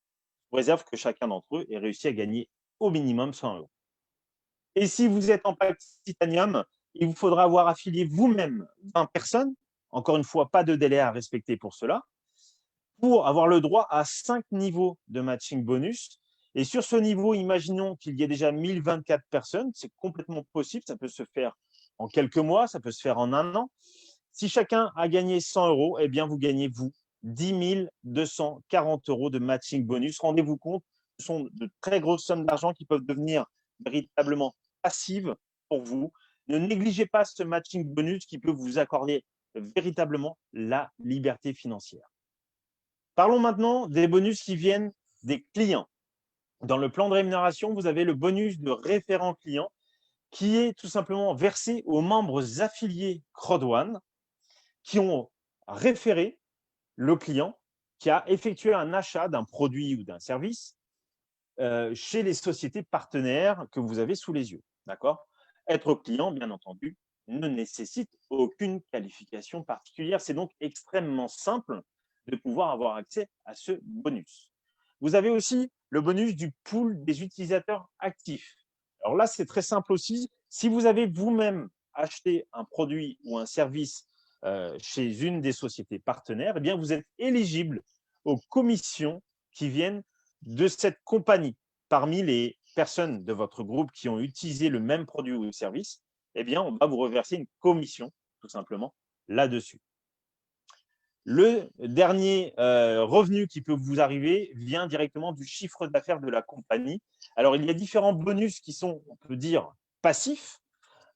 sous réserve que chacun d'entre eux ait réussi à gagner au minimum 100 euros. Et si vous êtes en pack titanium, il vous faudra avoir affilié vous-même 20 personnes, encore une fois, pas de délai à respecter pour cela, pour avoir le droit à 5 niveaux de matching bonus. Et sur ce niveau, imaginons qu'il y ait déjà 1024 personnes, c'est complètement possible, ça peut se faire en quelques mois, ça peut se faire en un an. Si chacun a gagné 100 euros, eh bien vous gagnez, vous, 10 240 euros de matching bonus. Rendez-vous compte, ce sont de très grosses sommes d'argent qui peuvent devenir véritablement passives pour vous. Ne négligez pas ce matching bonus qui peut vous accorder véritablement la liberté financière. Parlons maintenant des bonus qui viennent des clients. Dans le plan de rémunération, vous avez le bonus de référent client qui est tout simplement versé aux membres affiliés Crowd1 qui ont référé le client qui a effectué un achat d'un produit ou d'un service chez les sociétés partenaires que vous avez sous les yeux. D'accord ? Être client, bien entendu, ne nécessite aucune qualification particulière. C'est donc extrêmement simple de pouvoir avoir accès à ce bonus. Vous avez aussi le bonus du pool des utilisateurs actifs. Alors là, c'est très simple aussi. Si vous avez vous-même acheté un produit ou un service chez une des sociétés partenaires, eh bien, vous êtes éligible aux commissions qui viennent de cette compagnie. Parmi les personnes de votre groupe qui ont utilisé le même produit ou service, eh bien, on va vous reverser une commission, tout simplement, là-dessus. Le dernier revenu qui peut vous arriver vient directement du chiffre d'affaires de la compagnie. Alors, il y a différents bonus qui sont, on peut dire, passif,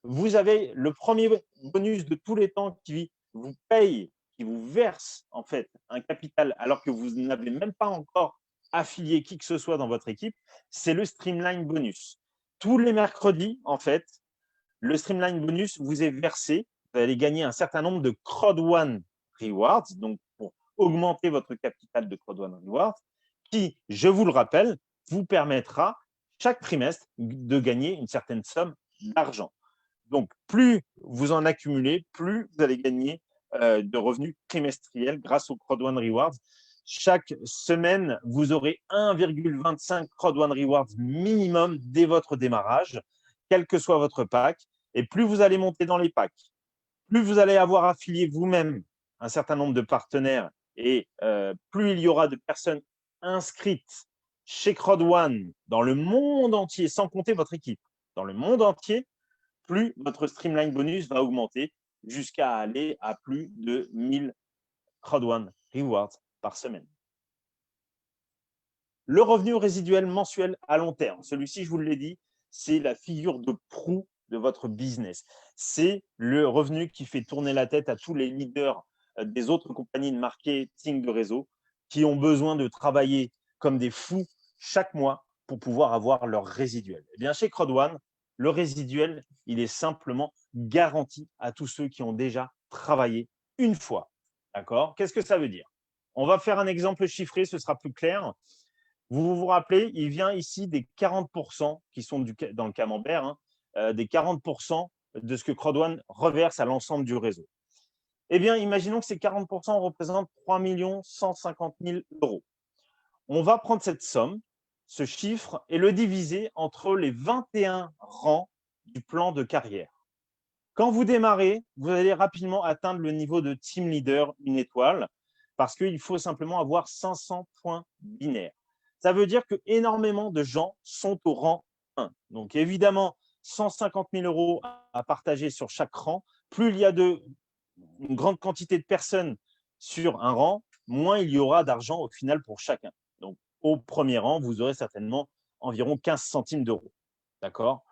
vous avez le premier bonus de tous les temps qui vous paye, qui vous verse en fait un capital alors que vous n'avez même pas encore affilié qui que ce soit dans votre équipe, c'est le Streamline Bonus. Tous les mercredis, en fait, le Streamline Bonus vous est versé. Vous allez gagner un certain nombre de Crowd1 Rewards, donc pour augmenter votre capital de Crowd1 Rewards, qui, je vous le rappelle, vous permettra chaque trimestre de gagner une certaine somme d'argent. Donc, plus vous en accumulez, plus vous allez gagner de revenus trimestriels grâce au Crowd1 Rewards. Chaque semaine, vous aurez 1,25 Crowd1 Rewards minimum dès votre démarrage, quel que soit votre pack. Et plus vous allez monter dans les packs, plus vous allez avoir affilié vous-même un certain nombre de partenaires et plus il y aura de personnes inscrites chez Crowd1 dans le monde entier, sans compter votre équipe, dans le monde entier, plus votre Streamline Bonus va augmenter jusqu'à aller à plus de 1000 Crowd1 Rewards par semaine. Le revenu résiduel mensuel à long terme, celui-ci, je vous l'ai dit, c'est la figure de proue de votre business. C'est le revenu qui fait tourner la tête à tous les leaders des autres compagnies de marketing de réseau qui ont besoin de travailler comme des fous chaque mois pour pouvoir avoir leur résiduel. Eh bien, chez Crowd1, le résiduel, il est simplement garanti à tous ceux qui ont déjà travaillé une fois. D'accord? Qu'est-ce que ça veut dire? On va faire un exemple chiffré, ce sera plus clair. Vous vous rappelez, il vient ici des 40% qui sont dans le camembert, des 40% de ce que Crowd1 reverse à l'ensemble du réseau. Eh bien, imaginons que ces 40% représentent 3 150 000 euros. On va prendre cette somme, ce chiffre, et le diviser entre les 21 rangs du plan de carrière. Quand vous démarrez, vous allez rapidement atteindre le niveau de team leader, une étoile, parce qu'il faut simplement avoir 500 points binaires. Ça veut dire qu'énormément de gens sont au rang 1. Donc évidemment, 150 000 euros à partager sur chaque rang. Plus il y a une grande quantité de personnes sur un rang, moins il y aura d'argent au final pour chacun. Donc au premier rang, vous aurez certainement environ 15 centimes d'euros. D'accord?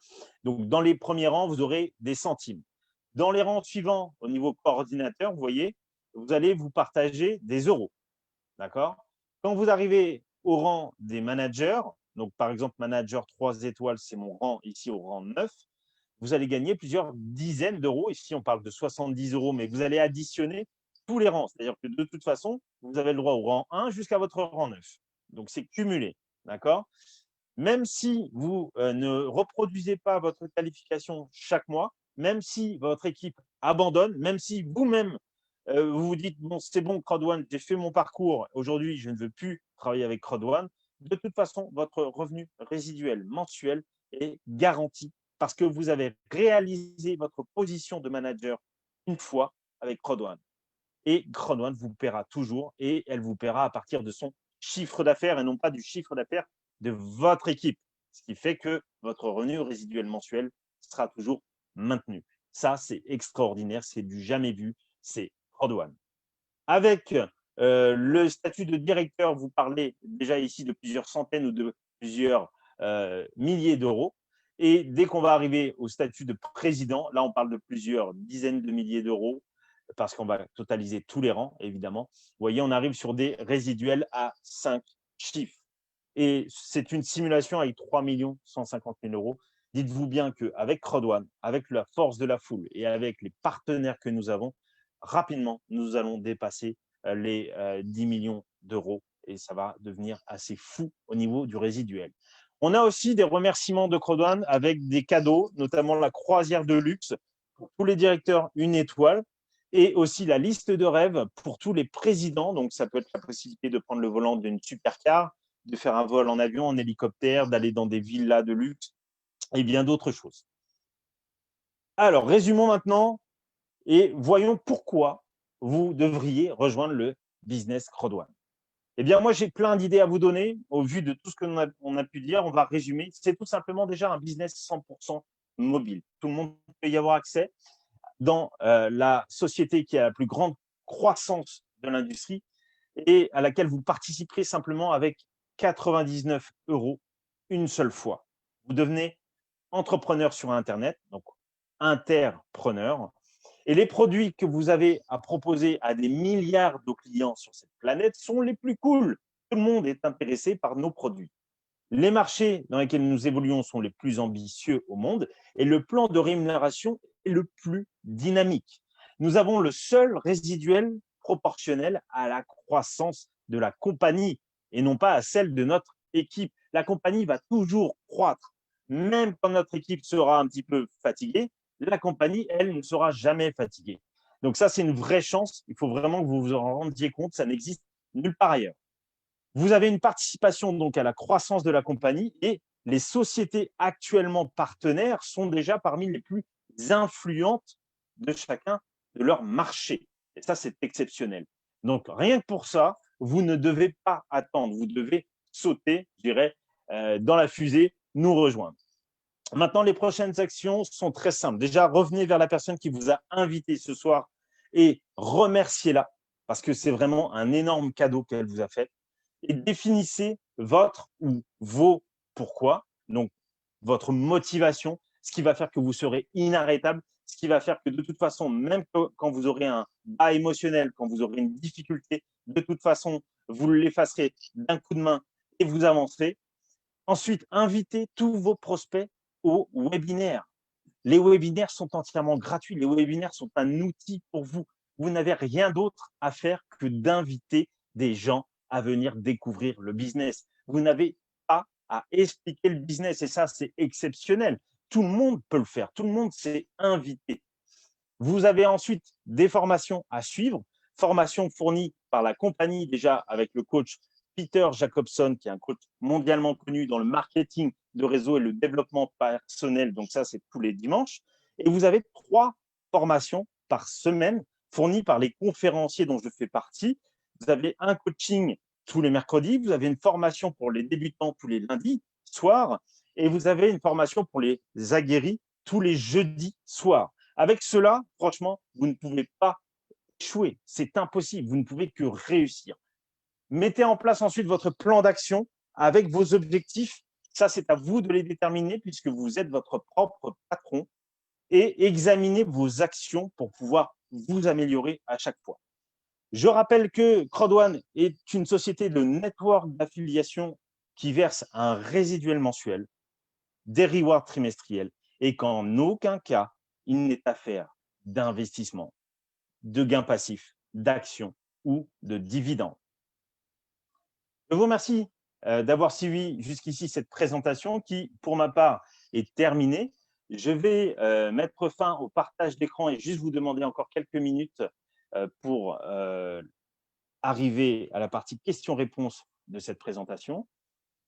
Donc dans les premiers rangs, vous aurez des centimes. Dans les rangs suivants, au niveau coordinateur, vous voyez, vous allez vous partager des euros. D'accord? Quand vous arrivez au rang des managers, donc par exemple manager 3 étoiles, c'est mon rang ici au rang 9, vous allez gagner plusieurs dizaines d'euros. Ici, on parle de 70 euros, mais vous allez additionner tous les rangs. C'est-à-dire que de toute façon, vous avez le droit au rang 1 jusqu'à votre rang 9. Donc, c'est cumulé. D'accord? Même si vous ne reproduisez pas votre qualification chaque mois, même si votre équipe abandonne, même si vous-même, vous vous dites, bon, c'est bon, Crowd1, j'ai fait mon parcours, aujourd'hui, je ne veux plus travailler avec Crowd1, de toute façon, votre revenu résiduel mensuel est garanti parce que vous avez réalisé votre position de manager une fois avec Crowd1. Et Crowd1 vous paiera toujours et elle vous paiera à partir de son chiffre d'affaires et non pas du chiffre d'affaires de votre équipe. Ce qui fait que votre revenu résiduel mensuel sera toujours maintenu. Ça, c'est extraordinaire, c'est du jamais vu, c'est Crowd1. Avec le statut de directeur, vous parlez déjà ici de plusieurs centaines ou de plusieurs milliers d'euros. Et dès qu'on va arriver au statut de président, là, on parle de plusieurs dizaines de milliers d'euros parce qu'on va totaliser tous les rangs, évidemment. Vous voyez, on arrive sur des résiduels à 5 chiffres. Et c'est une simulation avec 3 150 000 euros. Dites-vous bien qu'avec Crowd1, avec la force de la foule et avec les partenaires que nous avons, rapidement, nous allons dépasser les 10 millions d'euros et ça va devenir assez fou au niveau du résiduel. On a aussi des remerciements de Crowd1 avec des cadeaux, notamment la croisière de luxe pour tous les directeurs, une étoile, et aussi la liste de rêves pour tous les présidents. Donc, ça peut être la possibilité de prendre le volant d'une supercar, de faire un vol en avion, en hélicoptère, d'aller dans des villas de luxe et bien d'autres choses. Alors, résumons maintenant et voyons pourquoi vous devriez rejoindre le business Crowd1. Eh bien, moi, j'ai plein d'idées à vous donner. Au vu de tout ce qu'on a pu dire, on va résumer. C'est tout simplement déjà un business 100% mobile. Tout le monde peut y avoir accès. Dans la société qui a la plus grande croissance de l'industrie et à laquelle vous participerez simplement avec 99 euros une seule fois. Vous devenez entrepreneur sur Internet, donc interpreneur. Et les produits que vous avez à proposer à des milliards de clients sur cette planète sont les plus cool. Tout le monde est intéressé par nos produits. Les marchés dans lesquels nous évoluons sont les plus ambitieux au monde et le plan de rémunération est le plus dynamique. Nous avons le seul résiduel proportionnel à la croissance de la compagnie et non pas à celle de notre équipe. La compagnie va toujours croître. Même quand notre équipe sera un petit peu fatiguée, la compagnie, elle, ne sera jamais fatiguée. Donc ça, c'est une vraie chance. Il faut vraiment que vous vous en rendiez compte. Ça n'existe nulle part ailleurs. Vous avez une participation donc à la croissance de la compagnie et les sociétés actuellement partenaires sont déjà parmi les plus influentes de chacun de leur marché. Et ça, c'est exceptionnel. Donc, rien que pour ça, vous ne devez pas attendre. Vous devez sauter, je dirais, dans la fusée, nous rejoindre. Maintenant, les prochaines actions sont très simples. Déjà, revenez vers la personne qui vous a invité ce soir et remerciez-la parce que c'est vraiment un énorme cadeau qu'elle vous a fait et définissez votre ou vos pourquoi, donc votre motivation, ce qui va faire que vous serez inarrêtable, ce qui va faire que de toute façon, même quand vous aurez un bas émotionnel, quand vous aurez une difficulté, de toute façon, vous l'effacerez d'un coup de main et vous avancerez. Ensuite, invitez tous vos prospects au webinaire. Les webinaires sont entièrement gratuits. Les webinaires sont un outil pour vous. Vous n'avez rien d'autre à faire que d'inviter des gens à venir découvrir le business. Vous n'avez pas à expliquer le business et ça, c'est exceptionnel. Tout le monde peut le faire. Tout le monde s'est invité. Vous avez ensuite des formations à suivre, formations fournies par la compagnie déjà avec le coach Peter Jacobson, qui est un coach mondialement connu dans le marketing de réseau et le développement personnel. Donc ça, c'est tous les dimanches. Et vous avez 3 formations par semaine fournies par les conférenciers dont je fais partie. Vous avez un coaching tous les mercredis, vous avez une formation pour les débutants tous les lundis soirs et vous avez une formation pour les aguerris tous les jeudis soirs. Avec cela, franchement, vous ne pouvez pas échouer. C'est impossible. Vous ne pouvez que réussir. Mettez en place ensuite votre plan d'action avec vos objectifs. Ça, c'est à vous de les déterminer puisque vous êtes votre propre patron et examinez vos actions pour pouvoir vous améliorer à chaque fois. Je rappelle que Crowd1 est une société de network d'affiliation qui verse un résiduel mensuel, des rewards trimestriels et qu'en aucun cas, il n'est affaire d'investissement, de gains passifs, d'actions ou de dividendes. Je vous remercie d'avoir suivi jusqu'ici cette présentation qui, pour ma part, est terminée. Je vais mettre fin au partage d'écran et juste vous demander encore quelques minutes pour arriver à la partie questions-réponses de cette présentation.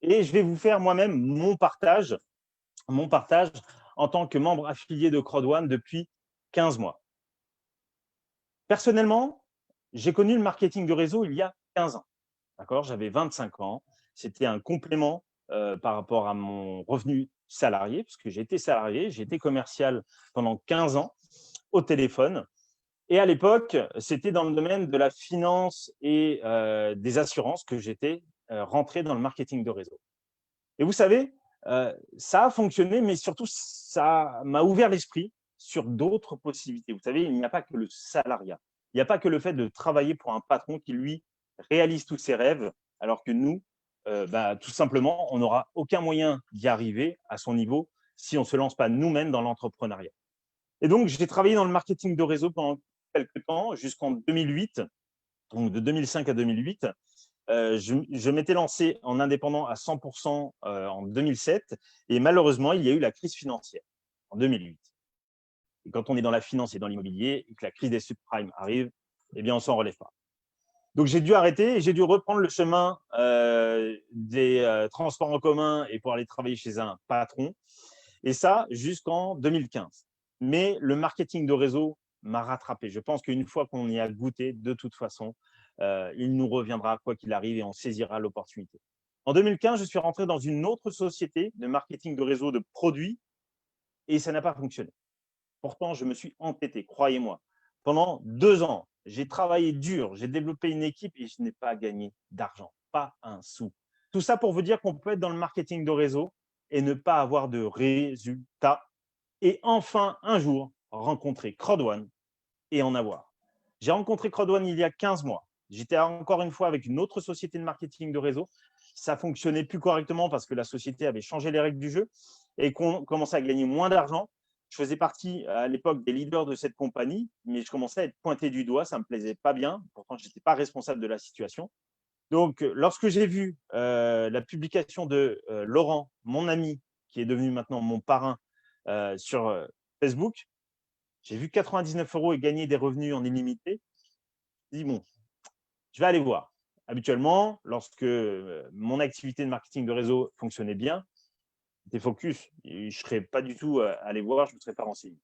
Et je vais vous faire moi-même mon partage en tant que membre affilié de Crowd1 depuis 15 mois. Personnellement, j'ai connu le marketing de réseau il y a 15 ans. J'avais 25 ans. C'était un complément par rapport à mon revenu salarié, parce que j'ai été salarié, j'ai été commercial pendant 15 ans au téléphone. Et à l'époque, c'était dans le domaine de la finance et des assurances que j'étais rentré dans le marketing de réseau. Et vous savez, ça a fonctionné, mais surtout, ça m'a ouvert l'esprit sur d'autres possibilités. Vous savez, il n'y a pas que le salariat. Il n'y a pas que le fait de travailler pour un patron qui, lui, réalise tous ses rêves, alors que nous, tout simplement, on n'aura aucun moyen d'y arriver à son niveau si on ne se lance pas nous-mêmes dans l'entrepreneuriat. Et donc, j'ai travaillé dans le marketing de réseau pendant quelques temps, jusqu'en 2008, donc de 2005 à 2008. Je m'étais lancé en indépendant à 100% en 2007 et malheureusement, il y a eu la crise financière en 2008. Et quand on est dans la finance et dans l'immobilier et que la crise des subprimes arrive, eh bien, on ne s'en relève pas. Donc, j'ai dû arrêter et j'ai dû reprendre le chemin des transports en commun et pour aller travailler chez un patron. Et ça, jusqu'en 2015. Mais le marketing de réseau m'a rattrapé. Je pense qu'une fois qu'on y a goûté, de toute façon, il nous reviendra quoi qu'il arrive et on saisira l'opportunité. En 2015, je suis rentré dans une autre société de marketing de réseau de produits et ça n'a pas fonctionné. Pourtant, je me suis entêté, croyez-moi. Pendant 2 ans, j'ai travaillé dur, j'ai développé une équipe et je n'ai pas gagné d'argent, pas un sou. Tout ça pour vous dire qu'on peut être dans le marketing de réseau et ne pas avoir de résultats. Et enfin, un jour, rencontrer Crowd1 et en avoir. J'ai rencontré Crowd1 il y a 15 mois. J'étais encore une fois avec une autre société de marketing de réseau. Ça fonctionnait plus correctement parce que la société avait changé les règles du jeu et qu'on commençait à gagner moins d'argent. Je faisais partie à l'époque des leaders de cette compagnie, mais je commençais à être pointé du doigt. Ça ne me plaisait pas bien. Pourtant, je n'étais pas responsable de la situation. Donc, lorsque j'ai vu la publication de Laurent, mon ami, qui est devenu maintenant mon parrain sur Facebook, j'ai vu 99 € et gagner des revenus en illimité. Je me dis, bon, je vais aller voir. Habituellement, lorsque mon activité de marketing de réseau fonctionnait bien, j'étais focus. Je ne serais pas du tout allé voir, je ne me serais pas renseigné.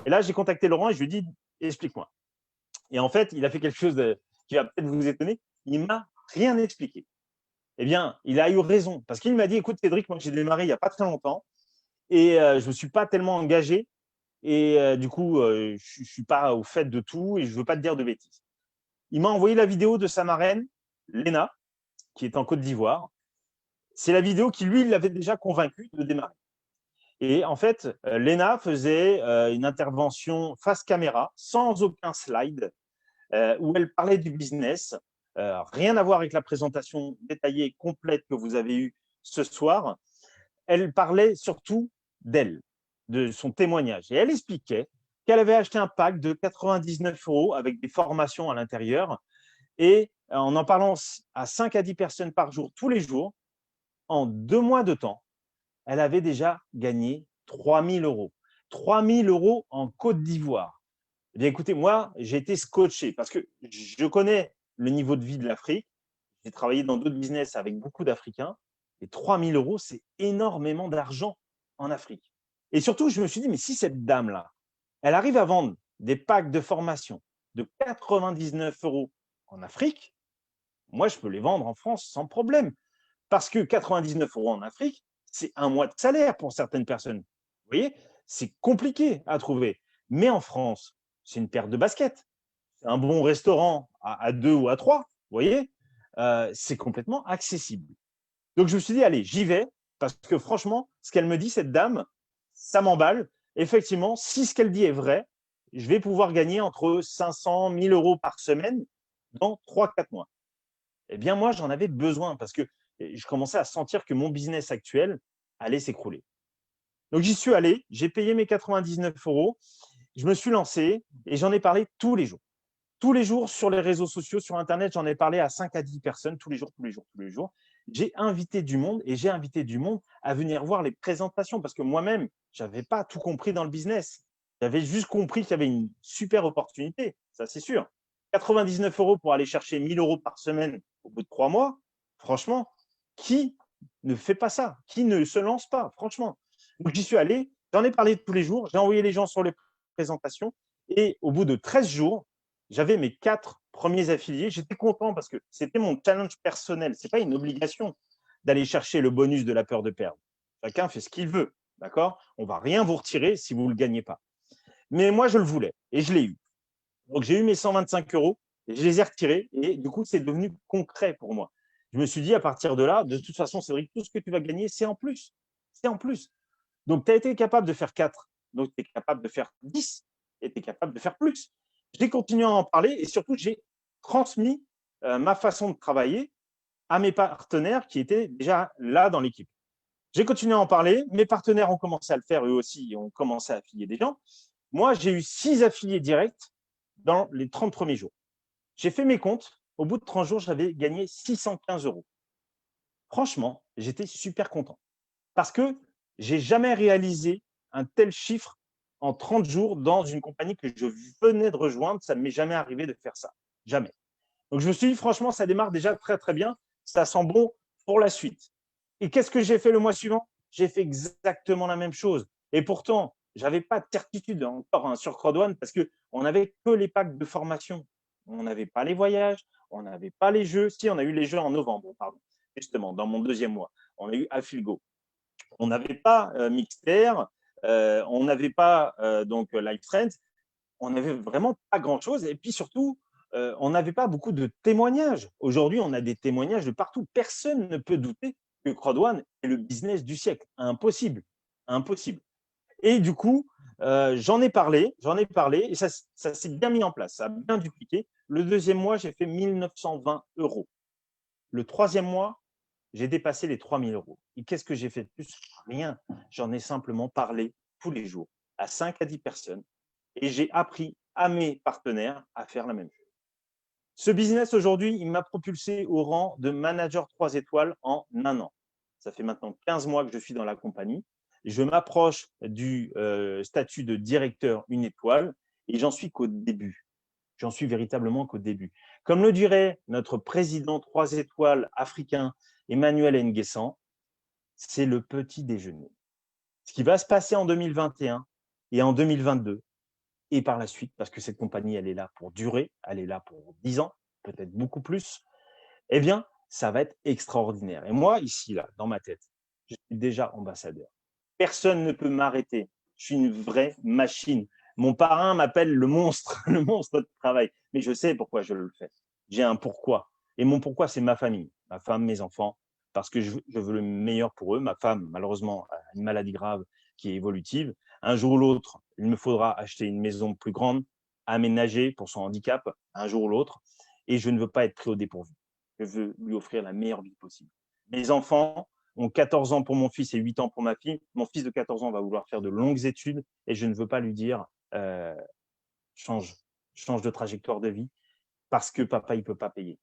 Et là, j'ai contacté Laurent et je lui ai dit, explique-moi. Et en fait, il a fait quelque chose qui va peut-être vous étonner. Il ne m'a rien expliqué. Eh bien, il a eu raison. Parce qu'il m'a dit, écoute, Cédric, moi, j'ai démarré il n'y a pas très longtemps et je ne me suis pas tellement engagé. Et du coup, je ne suis pas au fait de tout et je ne veux pas te dire de bêtises. Il m'a envoyé la vidéo de sa marraine, Léna, qui est en Côte d'Ivoire. C'est la vidéo qui, lui, l'avait déjà convaincu de démarrer. Et en fait, Léna faisait une intervention face caméra, sans aucun slide, où elle parlait du business. Rien à voir avec la présentation détaillée et complète que vous avez eue ce soir. Elle parlait surtout d'elle, de son témoignage. Et elle expliquait qu'elle avait acheté un pack de 99 € avec des formations à l'intérieur. Et en parlant à 5 à 10 personnes par jour, tous les jours, en 2 mois de temps, elle avait déjà gagné 3 000 €. 3 000 € en Côte d'Ivoire. Eh bien, écoutez, moi, j'ai été scotché parce que je connais le niveau de vie de l'Afrique. J'ai travaillé dans d'autres business avec beaucoup d'Africains. Et 3 000 €, c'est énormément d'argent en Afrique. Et surtout, je me suis dit, mais si cette dame-là, elle arrive à vendre des packs de formation de 99 € en Afrique, moi, je peux les vendre en France sans problème. Parce que 99 € en Afrique, c'est un mois de salaire pour certaines personnes. Vous voyez, c'est compliqué à trouver. Mais en France, c'est une paire de baskets. C'est un bon restaurant à 2 ou à 3. Vous voyez, c'est complètement accessible. Donc, je me suis dit, allez, j'y vais. Parce que franchement, ce qu'elle me dit, cette dame, ça m'emballe. Effectivement, si ce qu'elle dit est vrai, je vais pouvoir gagner entre 500 000 € par semaine dans 3-4 mois. Eh bien, moi, j'en avais besoin parce que je commençais à sentir que mon business actuel allait s'écrouler. Donc, j'y suis allé, j'ai payé mes 99 €, je me suis lancé et j'en ai parlé tous les jours. Tous les jours sur les réseaux sociaux, sur Internet, j'en ai parlé à 5 à 10 personnes, tous les jours, tous les jours, tous les jours. J'ai invité du monde et j'ai invité du monde à venir voir les présentations parce que moi-même, je n'avais pas tout compris dans le business. J'avais juste compris qu'il y avait une super opportunité, ça c'est sûr. 99 € pour aller chercher 1 000 € par semaine au bout de 3 mois, franchement, qui ne fait pas ça? Qui ne se lance pas, franchement? Donc, j'y suis allé, j'en ai parlé tous les jours, j'ai envoyé les gens sur les présentations et au bout de 13 jours, j'avais mes 4 premiers affiliés. J'étais content parce que c'était mon challenge personnel. Ce n'est pas une obligation d'aller chercher le bonus de la peur de perdre. Chacun fait ce qu'il veut, d'accord? On ne va rien vous retirer si vous ne le gagnez pas. Mais moi, je le voulais et je l'ai eu. Donc, j'ai eu mes 125 € et je les ai retirés et du coup, c'est devenu concret pour moi. Je me suis dit, à partir de là, de toute façon, c'est vrai que tout ce que tu vas gagner, c'est en plus. C'est en plus. Donc, tu as été capable de faire 4. Donc, tu es capable de faire 10 et tu es capable de faire plus. J'ai continué à en parler et surtout, j'ai transmis ma façon de travailler à mes partenaires qui étaient déjà là dans l'équipe. J'ai continué à en parler. Mes partenaires ont commencé à le faire eux aussi et ont commencé à affilier des gens. Moi, j'ai eu 6 affiliés directs dans les 30 premiers jours. J'ai fait mes comptes. Au bout de 30 jours, j'avais gagné 615 €. Franchement, j'étais super content parce que j'ai jamais réalisé un tel chiffre en 30 jours dans une compagnie que je venais de rejoindre. Ça ne m'est jamais arrivé de faire ça. Jamais. Donc, je me suis dit, franchement, ça démarre déjà très, très bien. Ça sent bon pour la suite. Et qu'est-ce que j'ai fait le mois suivant? J'ai fait exactement la même chose. Et pourtant, je n'avais pas de certitude encore sur Crowd1 parce qu'on n'avait que les packs de formation. On n'avait pas les voyages, on n'avait pas les jeux. Si, on a eu les jeux en novembre, pardon, justement, dans mon 2e mois. On a eu Affilgo. On n'avait pas Mixter, on n'avait pas donc Live Trends, on n'avait vraiment pas grand-chose. Et puis surtout, on n'avait pas beaucoup de témoignages. Aujourd'hui, on a des témoignages de partout. Personne ne peut douter que CrowdOne est le business du siècle. Impossible. Impossible. Et du coup, j'en ai parlé et ça s'est bien mis en place, ça a bien dupliqué. Le deuxième mois, j'ai fait 1 920 euros. Le troisième mois, j'ai dépassé les 3 000 euros. Et qu'est-ce que j'ai fait de plus? Rien. J'en ai simplement parlé tous les jours à 5 à 10 personnes et j'ai appris à mes partenaires à faire la même chose. Ce business, aujourd'hui, il m'a propulsé au rang de manager 3 étoiles en un an. Ça fait maintenant 15 mois que je suis dans la compagnie. Je m'approche du statut de directeur 1 étoile et j'en suis qu'au début. J'en suis véritablement qu'au début. Comme le dirait notre président 3 étoiles africain, Emmanuel Nguessan, c'est le petit déjeuner. Ce qui va se passer en 2021 et en 2022 et par la suite, parce que cette compagnie, elle est là pour durer, elle est là pour 10 ans, peut-être beaucoup plus, eh bien, ça va être extraordinaire. Et moi, ici, là, dans ma tête, je suis déjà ambassadeur. Personne ne peut m'arrêter. Je suis une vraie machine. Mon parrain m'appelle le monstre, le monstre de travail. Mais je sais pourquoi je le fais. J'ai un pourquoi. Et mon pourquoi, c'est ma famille, ma femme, mes enfants, parce que je veux le meilleur pour eux. Ma femme, malheureusement, a une maladie grave qui est évolutive. Un jour ou l'autre, il me faudra acheter une maison plus grande, aménager pour son handicap, un jour ou l'autre. Et je ne veux pas être pris au dépourvu. Je veux lui offrir la meilleure vie possible. Mes enfants ont 14 ans pour mon fils et 8 ans pour ma fille. Mon fils de 14 ans va vouloir faire de longues études et je ne veux pas lui dire change de trajectoire de vie parce que papa, il ne peut pas payer.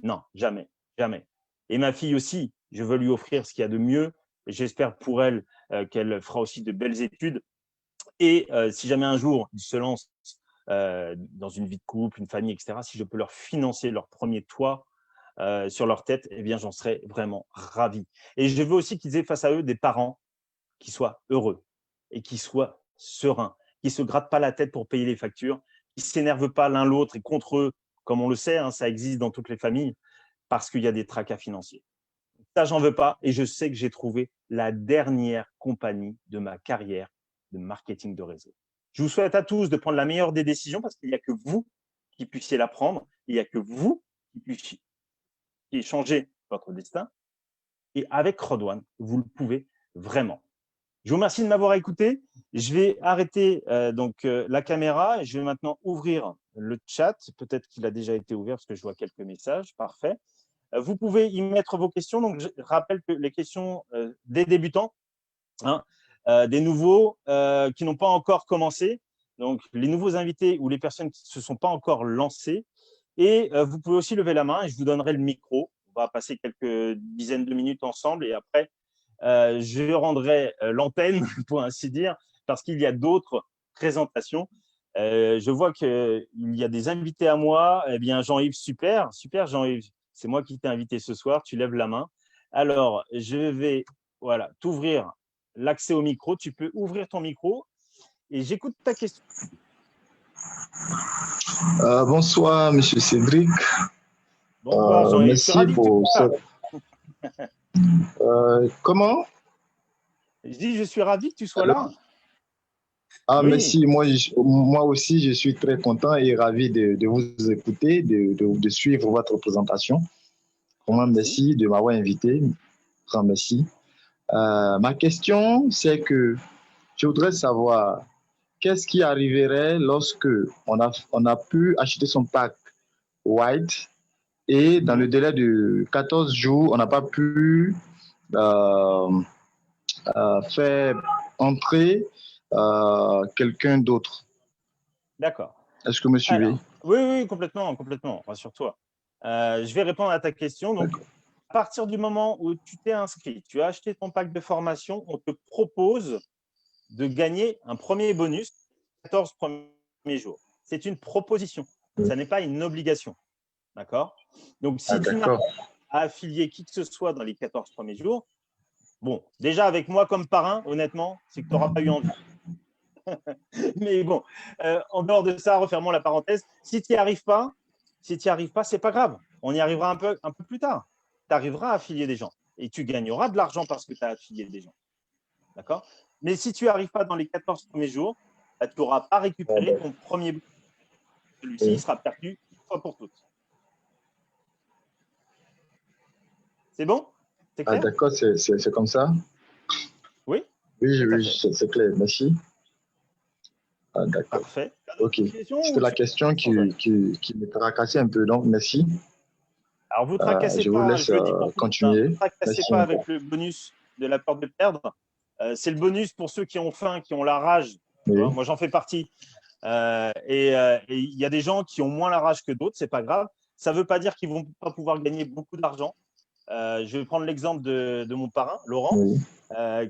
Non, jamais, jamais. Et ma fille aussi, je veux lui offrir ce qu'il y a de mieux. J'espère pour elle qu'elle fera aussi de belles études. Et si jamais un jour, ils se lancent dans une vie de couple, une famille, etc., si je peux leur financer leur premier toit sur leur tête, eh bien, j'en serais vraiment ravi. Et je veux aussi qu'ils aient face à eux des parents qui soient heureux et qui soient sereins, qui ne se grattent pas la tête pour payer les factures, qui ne s'énervent pas l'un l'autre et contre eux, comme on le sait, hein, ça existe dans toutes les familles, parce qu'il y a des tracas financiers. Ça, j'en veux pas et je sais que j'ai trouvé la dernière compagnie de ma carrière de marketing de réseau. Je vous souhaite à tous de prendre la meilleure des décisions parce qu'il n'y a que vous qui puissiez la prendre, il n'y a que vous qui puissiez changer votre destin. Et avec CrowdOne, vous le pouvez vraiment. Je vous remercie de m'avoir écouté. Je vais arrêter la caméra et je vais maintenant ouvrir le chat. Peut-être qu'il a déjà été ouvert parce que je vois quelques messages. Parfait. Vous pouvez y mettre vos questions. Donc, je rappelle que les questions des débutants, hein, des nouveaux qui n'ont pas encore commencé, donc les nouveaux invités ou les personnes qui ne se sont pas encore lancées. Et vous pouvez aussi lever la main et je vous donnerai le micro. On va passer quelques dizaines de minutes ensemble et après, je rendrai l'antenne, pour ainsi dire, parce qu'il y a d'autres présentations. Je vois qu'il y a des invités à moi. Eh bien, Jean-Yves, super Jean-Yves. C'est moi qui t'ai invité ce soir. Tu lèves la main. Alors, je vais t'ouvrir l'accès au micro. Tu peux ouvrir ton micro et j'écoute ta question. Bonsoir, Monsieur Cédric. Bonsoir, Jean-Yves. Merci pour cette... comment? Je dis, je suis ravi que tu sois là. Ah, oui. Merci. Moi aussi, je suis très content et ravi de vous écouter, de suivre votre présentation. Vraiment, merci de m'avoir invité. Grand merci. Ma question, c'est que je voudrais savoir qu'est-ce qui arriverait lorsque on a pu acheter son pack White et dans le délai de 14 jours, on n'a pas pu faire entrer quelqu'un d'autre. D'accord. Est-ce que vous me suivez? Alors, oui, complètement, rassure-toi. Je vais répondre à ta question. Donc, à partir du moment où tu t'es inscrit, tu as acheté ton pack de formation, on te propose de gagner un premier bonus 14 premiers jours. C'est une proposition, ça n'est pas une obligation. D'accord? Donc, si tu n'as pas affilié qui que ce soit dans les 14 premiers jours, bon, déjà avec moi comme parrain, honnêtement, c'est que tu n'auras pas eu envie. Mais bon, en dehors de ça, refermons la parenthèse. Si tu n'y arrives pas, c'est pas grave. On y arrivera un peu plus tard. Tu arriveras à affilier des gens et tu gagneras de l'argent parce que tu as affilié des gens. D'accord? Mais si tu n'y arrives pas dans les 14 premiers jours, tu n'auras pas récupéré ton premier. Celui-ci sera perdu une fois pour toutes. C'est bon? C'est Ah, clair? d'accord, c'est comme ça? Oui, Oui, tout à oui, fait. c'est clair. Merci. Ah, d'accord. Parfait. Pas OK. d'autres questions C'était ou la je question sans jamais. qui me tracassait un peu. Donc, merci. Alors, vous tracassez Je vous pas, laisse je le dis pour tout le monde, hein, vous continuer. tracassez Merci pas encore. avec le bonus de la peur de perdre. C'est le bonus pour ceux qui ont faim, qui ont la rage. Tu vois, Oui, moi, j'en fais partie. Et il y a des gens qui ont moins la rage que d'autres, c'est pas grave. Ça ne veut pas dire qu'ils vont pas pouvoir gagner beaucoup d'argent. Je vais prendre l'exemple de mon parrain, Laurent, oui.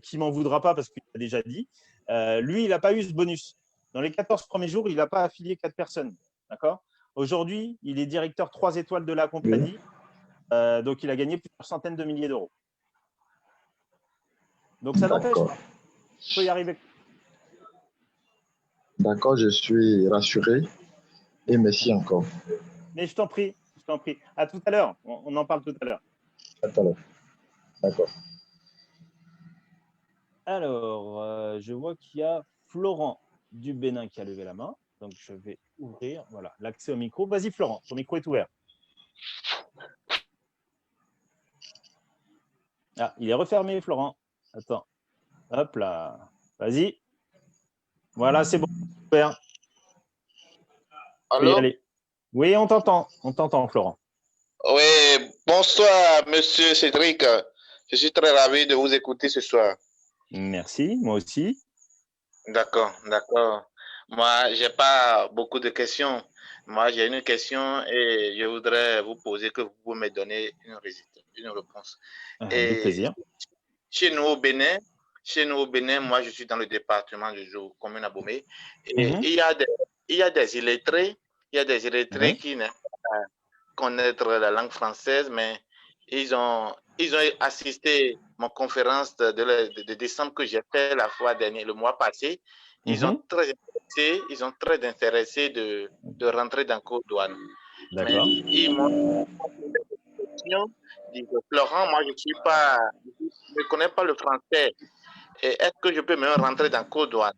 qui m'en voudra pas parce qu'il a déjà dit. Lui, il n'a pas eu ce bonus. Dans les 14 premiers jours, il n'a pas affilié 4 personnes. D'accord. Aujourd'hui, il est directeur 3 étoiles de la Oui. compagnie. Donc, il a gagné plusieurs centaines de milliers d'euros. Donc, ça n'empêche D'accord. pas. Il peut y arriver. D'accord, je suis rassuré et merci encore. Mais je t'en prie, je t'en prie. À tout à l'heure. On en parle tout à l'heure. À tout à l'heure. D'accord. Alors, je vois qu'il y a Florent du Bénin qui a levé la main. Donc, je vais ouvrir l'accès au micro. Vas-y, Florent, ton micro est ouvert. Ah, il est refermé, Florent. Attends. Hop là. Vas-y. Voilà, c'est bon. Ouvert. Tu peux y Allô? aller. Oui, on t'entend. On t'entend, Florent. Oui, bonsoir, monsieur Cédric. Je suis très ravi de vous écouter ce soir. Merci, moi aussi. D'accord, d'accord. Moi, j'ai pas beaucoup de questions. Moi, j'ai une question et je voudrais vous poser que vous pouvez me donner une réponse. Avec Et plaisir. chez nous au Bénin, moi, je suis dans le département de Jou, commune Abomey, et Mhm. il y a des illettrés, Oui. qui n'aiment pas connaître la langue française, mais ils ont assisté à mon conférence de décembre que j'ai fait la fois dernière, le mois passé. Mhm. Ils ont très intéressé de rentrer dans Côte douane. Mais D'accord. ils m'ont dit, Florent, moi je ne connais pas le français. Est-ce que je peux même rentrer dans Côte douane?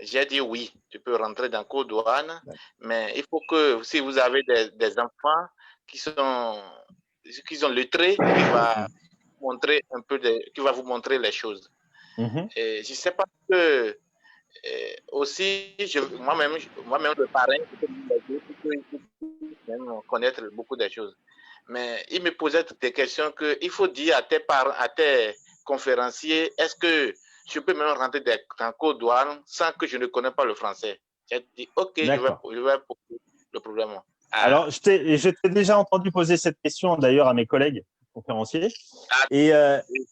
J'ai dit oui, tu peux rentrer dans Côte douane, mais il faut que si vous avez des enfants qui ont le trait, qui va vous montrer les choses. Mhm. Et je sais pas que aussi moi-même le parrain, je peux même connaître beaucoup de choses. Mais il me posait des questions que il faut dire à tes conférenciers, est-ce que je peux même rentrer dans Côte douane sans que je ne connais pas le français? J'ai dit, ok, D'accord. je vais poser le problème. Alors, je t'ai déjà entendu poser cette question d'ailleurs à mes collègues conférenciers. Ah, Et oui,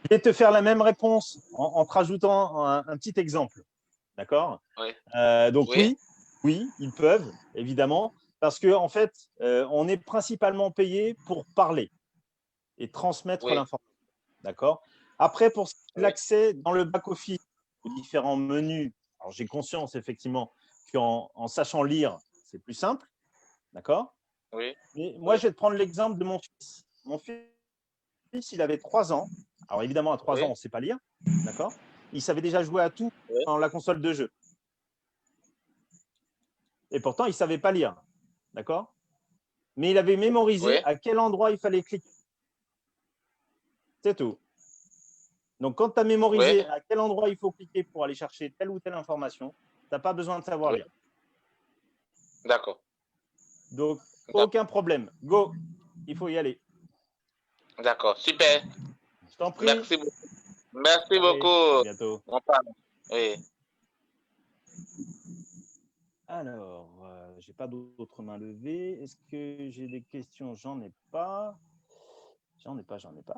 je vais te faire la même réponse en te rajoutant un petit exemple. D'accord. oui, Donc oui, oui, ils peuvent, évidemment, parce qu'en fait, on est principalement payé pour parler et transmettre oui, l'information. D'accord. Après, pour oui, l'accès dans le back-office aux différents menus, alors j'ai conscience effectivement qu'en sachant lire, c'est plus simple. D'accord. oui, Mais moi, oui, je vais te prendre l'exemple de mon fils. Mon fils, il avait 3 ans. Alors évidemment, à 3 ans, on oui, ne sait pas lire. D'accord. Il savait déjà jouer à tout oui, dans la console de jeu. Et pourtant, il ne savait pas lire. D'accord. Mais il avait mémorisé oui, à quel endroit il fallait cliquer. C'est tout. Donc, quand tu as oui, mémorisé à quel endroit il faut cliquer pour aller chercher telle ou telle information, tu n'as pas besoin de savoir oui. lire. D'accord, Donc, aucun problème. Go, il faut y aller. d'accord, super. Je t'en prie. Merci beaucoup. Merci Allez, à beaucoup. bientôt. On parle. Oui. Alors, j'ai pas d'autres mains levées. Est-ce que j'ai des questions? J'en ai pas. J'en ai pas.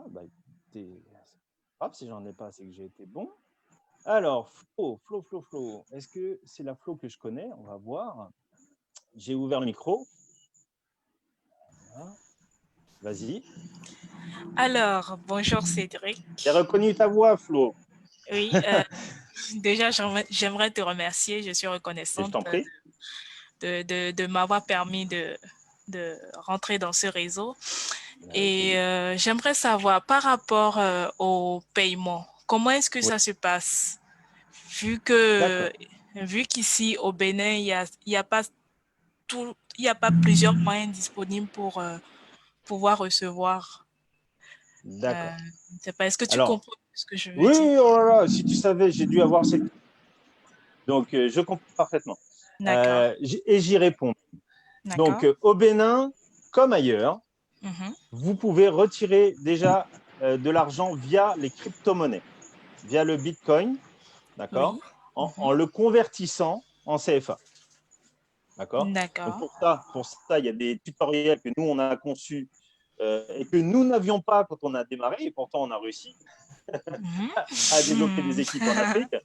Bah, écoutez, c'est pas grave, si j'en ai pas, c'est que j'ai été bon. Alors, Flo. Est-ce que c'est la Flo que je connais? On va voir. J'ai ouvert le micro. Voilà. Vas-y. Alors, bonjour Cédric. J'ai reconnu ta voix, Flo. Oui, déjà, j'aimerais te remercier. Je suis Je reconnaissante t'en prie. de m'avoir permis de rentrer dans ce réseau. Avec Et plaisir. j'aimerais savoir par rapport au paiement, comment est-ce que Oui. ça se passe? D'accord. Vu qu'ici au Bénin, il y a pas il y a pas plusieurs moyens disponibles pour pouvoir recevoir. D'accord. Je ne sais pas, est-ce que tu Alors, comprends ce que je veux oui, dire? oh là là, si tu savais, j'ai dû avoir cette. Donc, je comprends parfaitement. D'accord, Et j'y réponds. Donc, d'accord. au Bénin, comme ailleurs, Mhm. vous pouvez retirer déjà de l'argent via les crypto-monnaies, via le Bitcoin, d'accord, Oui. en le convertissant en CFA. D'accord. Donc D'accord. pour ça, il y a des tutoriels que nous, on a conçus et que nous n'avions pas quand on a démarré, et pourtant on a réussi à développer des Mhm. équipes en Afrique.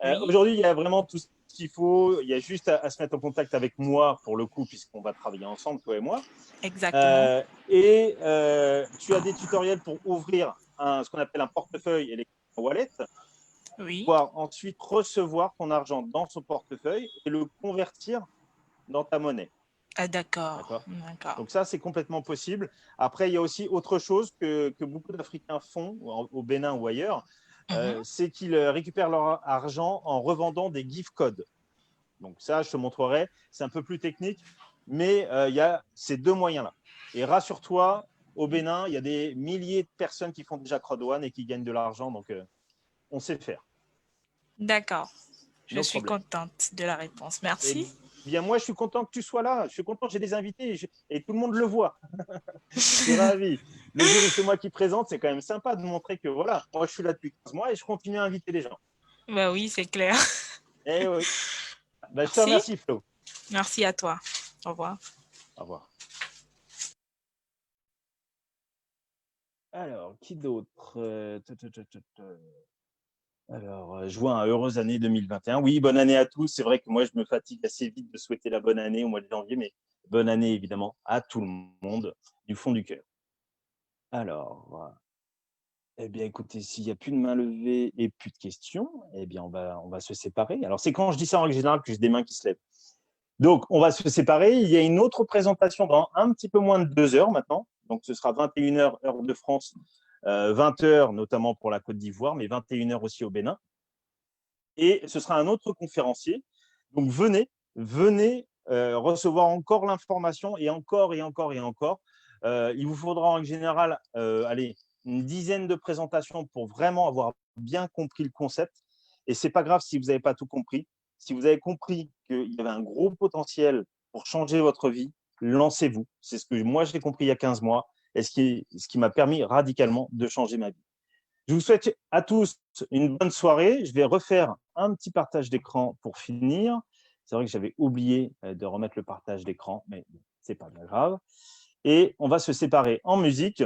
Oui, Aujourd'hui, il y a vraiment tout ce qu'il faut. Il y a juste à se mettre en contact avec moi, pour le coup, puisqu'on va travailler ensemble, toi et moi. exactement. Tu as des tutoriels pour ouvrir ce qu'on appelle un portefeuille et les wallet, Oui. pouvoir ensuite recevoir ton argent dans son portefeuille et le convertir dans ta monnaie. Ah, d'accord. D'accord. D'accord. Donc ça, c'est complètement possible. Après, il y a aussi autre chose que beaucoup d'Africains font au Bénin ou ailleurs, Mhm. c'est qu'ils récupèrent leur argent en revendant des gift codes. Donc ça, je te montrerai, c'est un peu plus technique, mais il y a ces deux moyens-là. Et rassure-toi, au Bénin, il y a des milliers de personnes qui font déjà crowd one et qui gagnent de l'argent, donc on sait faire, D'accord. Je no suis problème. contente de la réponse. Eh Merci. bien, moi, je suis content que tu sois là. Je suis content que j'ai des invités et tout le monde le voit. Je suis ravi. Le jour où c'est moi qui présente, c'est quand même sympa de montrer que voilà, moi, je suis là depuis 15 mois et je continue à inviter les gens. Bah oui, c'est clair. Eh oui. Ben, je te Merci. remercie, Flo. Merci à toi. Au revoir. Au revoir. Alors, qui d'autre Alors, je vois un heureuse année 2021. Oui, bonne année à tous. C'est vrai que moi, je me fatigue assez vite de souhaiter la bonne année au mois de janvier, mais bonne année, évidemment, à tout le monde, du fond du cœur. Alors, eh bien, écoutez, s'il n'y a plus de main levée et plus de questions, eh bien, on va se séparer. Alors, c'est quand je dis ça en règle générale que j'ai des mains qui se lèvent. Donc, on va se séparer. Il y a une autre présentation dans un petit peu moins de 2 heures maintenant. Donc, ce sera 21h, heure de France, 20h, notamment pour la Côte d'Ivoire, mais 21h aussi au Bénin. Et ce sera un autre conférencier. Donc, venez recevoir encore l'information et encore et encore et encore. Il vous faudra en général allez, une dizaine de présentations pour vraiment avoir bien compris le concept. Et ce n'est pas grave si vous n'avez pas tout compris. Si vous avez compris qu'il y avait un gros potentiel pour changer votre vie, lancez-vous. C'est ce que moi, j'ai compris il y a 15 mois et ce qui m'a permis radicalement de changer ma vie. Je vous souhaite à tous une bonne soirée. Je vais refaire un petit partage d'écran pour finir. C'est vrai que j'avais oublié de remettre le partage d'écran, mais ce n'est pas bien grave. Et on va se séparer en musique.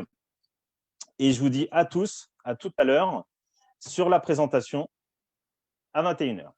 Et je vous dis à tous, à tout à l'heure, sur la présentation à 21h.